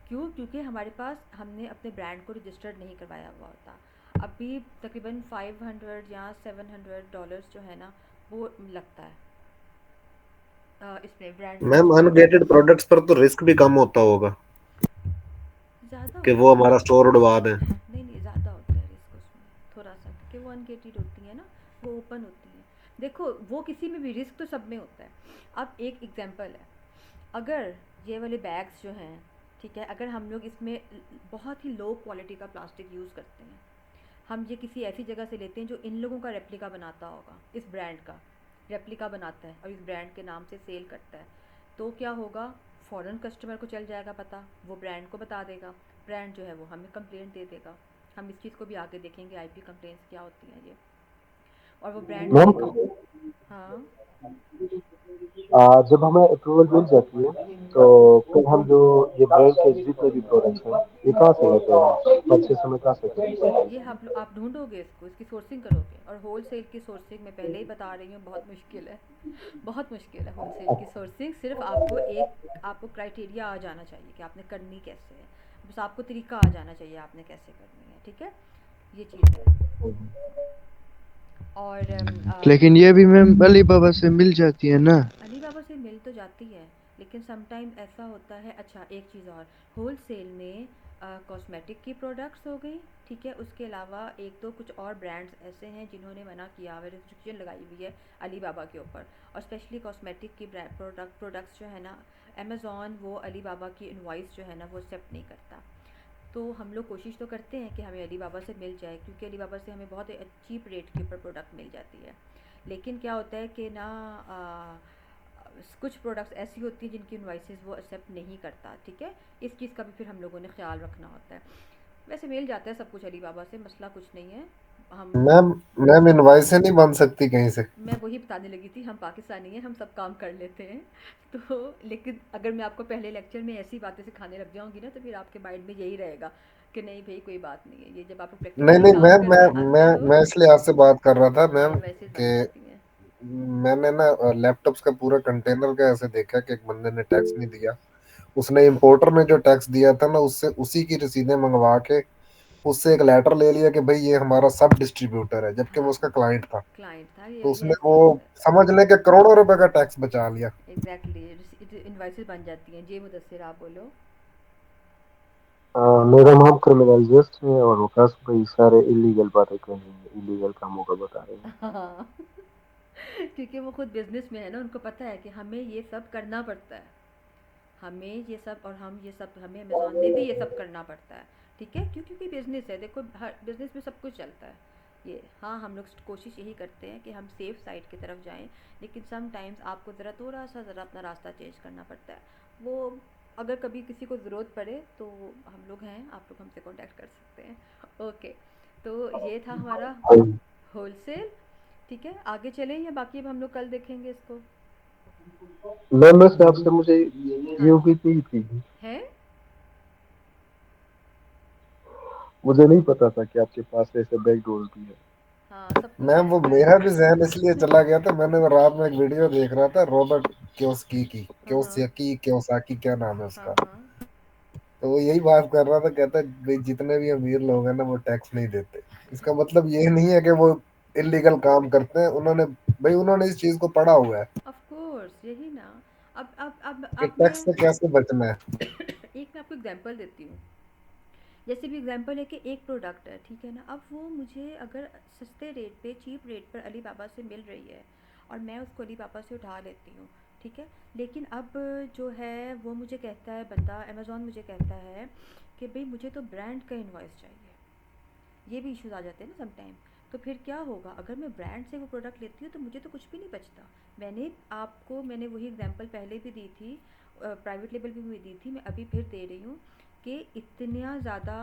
क्यों? क्योंकि हमारे पास हमने अपने ब्रांड को रजिस्टर्ड नहीं करवाया हुआ होता। अभी तकरीबन 500 या $700 जो है ना, वो लगता है इसमें brand ma'am registration ungated products पर तो रिस्क भी कम होता होगा ज़्यादा कि होता वो है। हमारा स्टोर उड़वा दें। नहीं ज़्यादा होता है रिस्क उसमें थोड़ा सा, क्योंकि वो अनगेटेड होती है ना, वो ओपन होती है। देखो, वो किसी में भी रिस्क तो सब में होता है। अब एक एग्जांपल है, अगर ये वाले बैग्स जो हैं, ठीक है, अगर हम लोग इसमें बहुत ही लो क्वालिटी का प्लास्टिक यूज़ करते हैं, हम ये किसी ऐसी जगह से लेते हैं जो इन लोगों का रेप्लिका बनाता होगा, इस ब्रांड का रेप्लिका बनाता है और इस ब्रांड के नाम से सेल करता है, तो क्या होगा, फ़ौरन कस्टमर को चल जाएगा पता, वो ब्रांड को बता देगा, ब्रांड जो है वो हमें कंप्लेंट दे देगा। हम इस चीज़ को भी आगे देखेंगे, आईपी कंप्लेंट्स क्या होती हैं ये, और वो ब्रांड मैम, हमें हाँ जब हमें अप्रूवल मिल जाती है तो फिर हम जो ये ब्रांड के जितने भी प्रोडक्ट्स हैं ये कहाँ से लेते हैं, अच्छे समय कहाँ से करते हैं? ये आप ढूंढोगे इसको, इसकी सोर्सिंग करोगे, और होलसेल की सोर्सिंग मैं पहले ही बता रही हूँ बहुत मुश्किल है, बहुत मुश्किल है होलसेल की सोर्सिंग। सिर्फ आपको क्राइटेरिया आ जाना चाहिए कि आपने करनी कैसे है, बस आपको तरीका आ जाना चाहिए आपने कैसे करनी है, ठीक है, ये चीज़ है। और लेकिन ये भी मैम अली बाबा से मिल जाती है ना? अली बाबा से मिल तो जाती है, लेकिन समटाइम ऐसा होता है। अच्छा, एक चीज़ और, होलसेल में कॉस्मेटिक की प्रोडक्ट्स हो गई, ठीक है, उसके अलावा एक दो कुछ और ब्रांड्स ऐसे हैं जिन्होंने मना किया हुआ, रिस्ट्रिक्शन लगाई हुई है अली बाबा के ऊपर, और स्पेशली कॉस्मेटिक की प्रोडक्ट्स जो है ना, अमेज़ॉन वो अली बाबा की इनवॉइस जो है ना वो एक्सेप्ट नहीं करता। तो हम लोग कोशिश तो करते हैं कि हमें अली बाबा से मिल जाए, क्योंकि अली बाबा से हमें बहुत चीप रेट के ऊपर प्रोडक्ट मिल जाती है। लेकिन क्या होता है कि ना कुछ प्रोडक्ट्स ऐसी होती हैं जिनकी इनवाइसेस वो एक्सेप्ट नहीं करता, ठीक है, इस चीज़ का भी फिर हम लोगों ने ख्याल रखना होता है। वैसे मिल जाता है सब कुछ अली बाबा से, मसला कुछ नहीं है। हम मैम मैम इनवॉइस से नहीं बन सकती कहीं से? मैं वही बताने लगी थी, हम पाकिस्तानी हैं, हम सब काम कर लेते हैं। तो लेकिन अगर मैं आपको पहले लेक्चर में ऐसी बातें सिखाने लग जाऊंगी ना, तो फिर आपके माइंड में यही रहेगा कि नहीं भाई कोई बात नहीं है, ये जब आप नहीं प्रैक्टिकली नहीं काम मैम, करने आते हो मैं इसलिए आपसे बात कर रहा था तो मैम इनवाइसेस कि बन जाती हैं। मैंने ना लैपटॉप्स का पूरा कंटेनर का ऐसे देखा कि एक बंदे ने टैक्स नहीं दिया, उसने इंपोर्टर ने जो टैक्स दिया था ना उससे उसी की रसीदें मंगवा के उससे एक लेटर ले लिया कि भाई ये हमारा सब डिस्ट्रीब्यूटर है, जबकि वो हाँ, उसका क्लाइंट था। क्लाइंट था, तो ये उसने ऐसे वो ही होता है। समझ लें कि करोड़ों रुपए का टैक्स बचा लिया। एग्जैक्टली, इनवाइसेस बन जाती हैं। जी मुदस्सिर, आप बोलो। मैडम हम क्रिमिनल जस्ट हैं और वो बस भाई सारे इलीगल बातें कर रहे हैं, इलीगल कामों का बता रहे हैं। हाँ क्योंकि वो खुद बिजनेस में है ना, उनको पता है कि हमें ये सब करना पड़ता है, हमें ये सब, और हम ये सब, हमें अमेज़ॉन में भी ये सब करना पड़ता है, ठीक है, क्यों? क्योंकि बिज़नेस है, देखो हर बिज़नेस में सब कुछ चलता है ये। हाँ, हम लोग कोशिश यही करते हैं कि हम सेफ़ साइड की तरफ जाएं, लेकिन सम टाइम्स आपको ज़रा थोड़ा सा ज़रा अपना रास्ता चेंज करना पड़ता है। वो अगर कभी किसी को ज़रूरत पड़े तो हम लोग हैं, आप लोग हमसे कांटेक्ट कर सकते हैं। ओके, तो ये था हमारा होलसेल। ठीक है, आगे चलें या बाकी अब हम लोग कल देखेंगे इसको? मैम वैसे आपसे मुझे ये हाँ, उम्मीद नहीं थी, है। मुझे नहीं पता था कि आपके पास ऐसे बैकडोर भी है। हाँ, सब कुछ मैम है वो हमारे मेरा भी पास। जहन इसलिए चला गया था, मैंने वो रात में एक वीडियो देख रहा था रॉबर्ट क्योसाकी की, हाँ, हाँ, क्योसाकी क्या नाम है हाँ, उसका। हाँ। तो वो यही बात कर रहा था, कहता है भाई जितने भी अमीर लोग हैं ना वो टैक्स नहीं देते। इसका मतलब ये नहीं है कि वो इलीगल काम करते हैं, उन्होंने इस चीज को पढ़ा हुआ है ऑफ कोर्स, यही ना। कि अब टैक्स से कैसे बचना है। मैं आपको एग्जांपल देती हूँ। जैसे भी एग्जांपल है कि एक प्रोडक्ट है, ठीक है ना, अब वो मुझे अगर सस्ते रेट पे, चीप रेट पर अली बाबा से मिल रही है और मैं उसको अली बाबा से उठा लेती हूँ, ठीक है। लेकिन अब जो है वो मुझे कहता है बंदा, अमेज़ॉन मुझे कहता है कि भाई मुझे तो ब्रांड का इन्वॉइस चाहिए। ये भी इश्यूज आ जाते हैं ना समटाइम। तो फिर क्या होगा, अगर मैं ब्रांड से वो प्रोडक्ट लेती हूँ तो मुझे तो कुछ भी नहीं बचता। मैंने वही एग्जांपल पहले भी दी थी, प्राइवेट लेबल भी मैं दी थी, मैं अभी फिर दे रही हूँ कि इतना ज़्यादा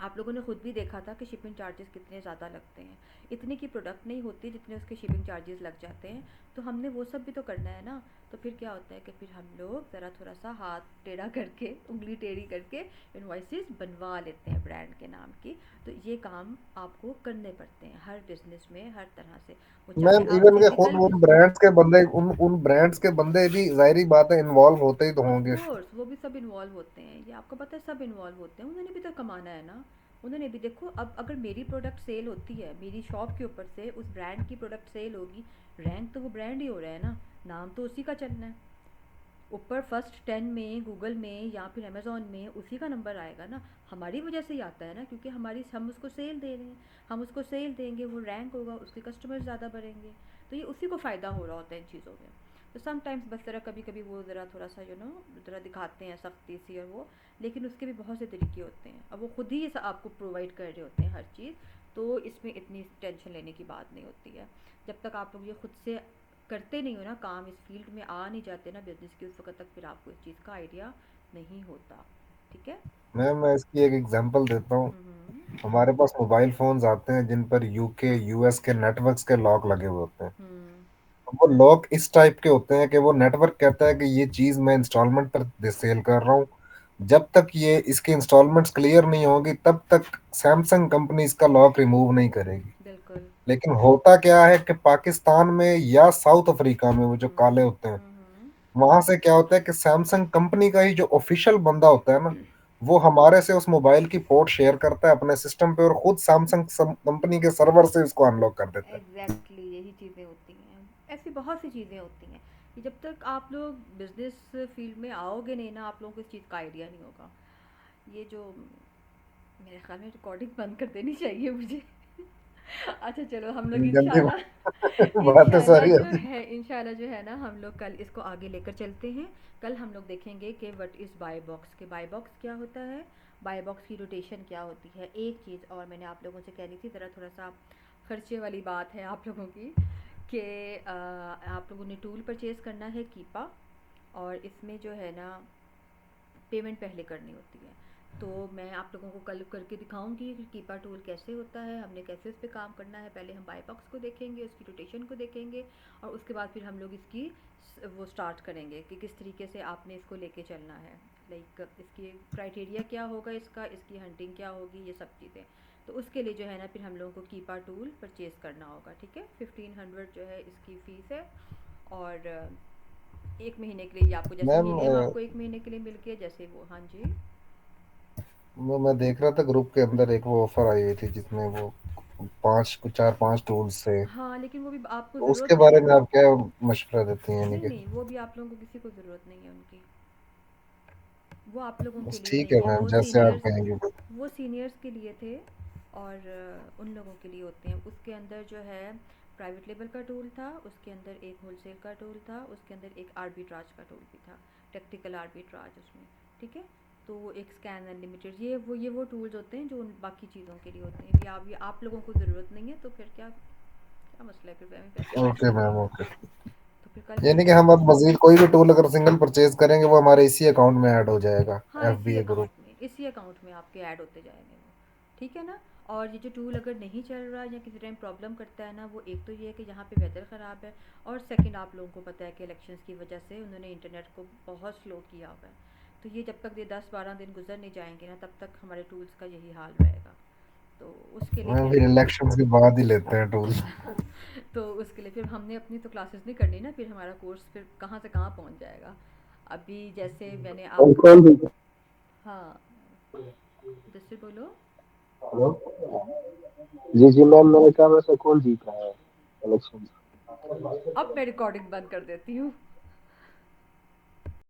आप लोगों ने खुद भी देखा था कि शिपिंग चार्जेस कितने ज़्यादा लगते हैं। इतने की प्रोडक्ट नहीं होती जितने उसके शिपिंग चार्जेस लग जाते हैं। तो हमने वो सब भी तो करना है ना। तो फिर क्या होता है कि फिर हम लोग ज़रा थोड़ा सा हाथ टेढ़ा करके, उंगली टेढ़ी करके इन्वॉइसेस बनवा लेते हैं ब्रांड के नाम की। तो ये काम आपको करने पड़ते हैं हर बिज़नेस में, हर तरह से। वो चाहे मैम आप इवन के खुद फिज़िकल उन ब्रांड्स के बंदे, उन ब्रांड्स के बंदे भी जाहिर बात है इन्वॉल्व होते ही तो ऑफ होंगे। कोर्स वो भी सब इन्वॉल्व होते हैं, ये आपको पता है, सब इन्वॉल्व होते हैं। उन्होंने भी तो कमाना है ना। उन्होंने भी देखो, अब अगर मेरी प्रोडक्ट सेल होती है, मेरी शॉप के ऊपर से उस ब्रांड की प्रोडक्ट सेल होगी, रैंक तो वो ब्रांड ही हो रहा है ना, नाम तो उसी का चलना है। ऊपर फर्स्ट 10 में गूगल में या फिर अमेज़ॉन में उसी का नंबर आएगा ना। हमारी वजह से ही आता है ना, क्योंकि हम उसको सेल दे रहे हैं। हम उसको सेल देंगे, वो रैंक होगा, उसके कस्टमर ज़्यादा बढ़ेंगे। तो ये उसी को फ़ायदा हो रहा होता है इन चीज़ों में। तो समटाइम्स बस ज़रा कभी कभी वो ज़रा थोड़ा सा ज़रा दिखाते हैं सख्ती सी और वो, लेकिन उसके भी बहुत से तरीके होते हैं। अब वो खुद ही आपको प्रोवाइड कर रहे होते हैं हर चीज़। तो इसमें इतनी टेंशन लेने की बात नहीं होती है। जब तक आप लोग ये खुद से करते नहीं हो ना काम, इस फील्ड में आ नहीं जाते ना बिजनेस की, उस वक्त तक फिर आपको इस चीज़ का आइडिया नहीं होता। ठीक है। मैम मैं इसकी एक एग्जांपल देता हूँ। हम्म, हमारे पास मोबाइल फोन्स आते हैं जिन पर यूके यूएस के नेटवर्क्स के लॉक लगे हुए होते हैं। हम्म, वो लॉक इस टाइप के होते हैं कि वो नेटवर्क कहता है कि ये चीज मैं इंस्टॉलमेंट पर सेल कर रहा हूँ। जब तक ये इसकी इंस्टॉलमेंट्स क्लियर नहीं होगी तब तक सैमसंग कंपनी इसका लॉक रिमूव नहीं करेगी। बिल्कुल। लेकिन होता क्या है कि पाकिस्तान में या साउथ अफ्रीका में वो जो काले हम्म, होते हैं, हम्म, वहां से क्या होता है कि सैमसंग कंपनी का ही जो ऑफिशियल बंदा होता है ना, वो हमारे से उस मोबाइल की पोर्ट शेयर करता है अपने सिस्टम पे और खुद सैमसंग कंपनी के सर्वर से उसको अनलॉक कर देता है। एग्जैक्टली यही चीज़ें होती हैं। ऐसी बहुत सी चीज़ें होती हैं कि जब तक आप लोग बिजनेस फील्ड में आओगे नहीं ना, आप लोगों को इस चीज़ का आइडिया नहीं होगा। ये जो मेरे ख्याल में रिकॉर्डिंग बंद कर देनी चाहिए मुझे। अच्छा चलो, हम लोग जल्दी इंशाल्लाह बातें सारी इंशाल्लाह जो है ना, हम लोग कल इसको आगे लेकर चलते हैं। कल हम लोग देखेंगे कि व्हाट इज़ बाय बॉक्स, के बाय बॉक्स क्या होता है, बाय बॉक्स की रोटेशन क्या होती है। एक चीज़ और मैंने आप लोगों से कहनी थी, ज़रा थोड़ा सा खर्चे वाली बात है आप लोगों की, कि आप लोगों ने टूल परचेज़ करना है कीपा, और इसमें जो है ना पेमेंट पहले करनी होती है। तो मैं आप लोगों को कल करके दिखाऊंगी कि कीपा टूल कैसे होता है, हमने कैसे उस पर काम करना है। पहले हम बाय बॉक्स को देखेंगे, उसकी रोटेशन को देखेंगे, और उसके बाद फिर हम लोग इसकी वो स्टार्ट करेंगे कि किस तरीके से आपने इसको लेके चलना है। लाइक इसकी क्राइटेरिया क्या होगा, इसकी हंटिंग क्या होगी, ये सब चीज़ें। तो उसके लिए जो है ना फिर हम लोगों को कीपा टूल परचेज़ करना होगा। ठीक है, 1500 जो है इसकी फ़ीस है। और 1 महीने के लिए ये आपको, जैसे मैम हीलियम आपको 1 महीने के लिए मिल गया, जैसे वो, हाँ जी। वो मैं देख रहा था ग्रुप के अंदर एक वो ऑफर आई हुई थी जिसमें वो पांच चार पांच टूल्स थे। हाँ, लेकिन वो भी आपको तो उसके ज़रूरत नहीं बारे है में ना। आप क्या मशवरा देती हैं यानी नहीं कि? नहीं, वो भी आप लोगों को किसी को ज़रूरत नहीं है उनकी। वो आप लोगों के बस लिए ठीक है नहीं है, मैम, वो जैसे आप सीनियर्स, कहेंगे। वो सीनियर्स के लिए थे। और उन लोगों के लिए होते हैं। उसके अंदर जो है प्राइवेट लेबल का टूल था, उसके अंदर एक होलसेल का टूल था, उसके अंदर एक आर्बिट्राज का टूल भी था, टेक्टिकल आर्बिट्राज उसमें। ठीक है। तो वो एक स्कैन अनलिमिटेड, ये वो टूल्स होते हैं जो उन बाकी चीज़ों के लिए होते हैं। ये आप लोगों को ज़रूरत नहीं है, तो फिर क्या क्या मसला है, फिर हमें पैसे क्यों ओके देने हैं। Ma'am, okay. तो फिर कल यानी कि हम अब मजीद कोई भी टूल अगर सिंगल परचेज करेंगे वो हमारे इसी अकाउंट में ऐड हो जाएगा, हाँ FBA ग्रुप। इसी अकाउंट में आपके ऐड होते जाएंगे वो, ठीक है ना। और ये जो टूल अगर नहीं चल रहा या किसी टाइम प्रॉब्लम करता है ना, वो एक तो ये है कि यहाँ पे वेदर ख़राब है, और सेकंड आप लोगों को पता है कि इलेक्शंस की वजह से उन्होंने इंटरनेट को बहुत स्लो किया हुआ है। तो ये जब तक ये 10-12 दिन गुजर नहीं जाएंगे ना, तब तक हमारे टूल्स का यही हाल रहेगा। तो उसके लिए फिर फिर इलेक्शन के बाद ही लेते हैं टूल। तो उसके लिए फिर हमने अपनी तो क्लासेस नहीं करनी ना, फिर हमारा कोर्स फिर कहाँ से कहाँ पहुँच जाएगा। अभी जैसे मैंने और आपको कौन जीता? हाँ जैसे बोलो। हेलो। जी जी मैम, मैंने कहा वैसे कौन जीता है इलेक्शन? अब मैं रिकॉर्डिंग बंद कर देती हूँ।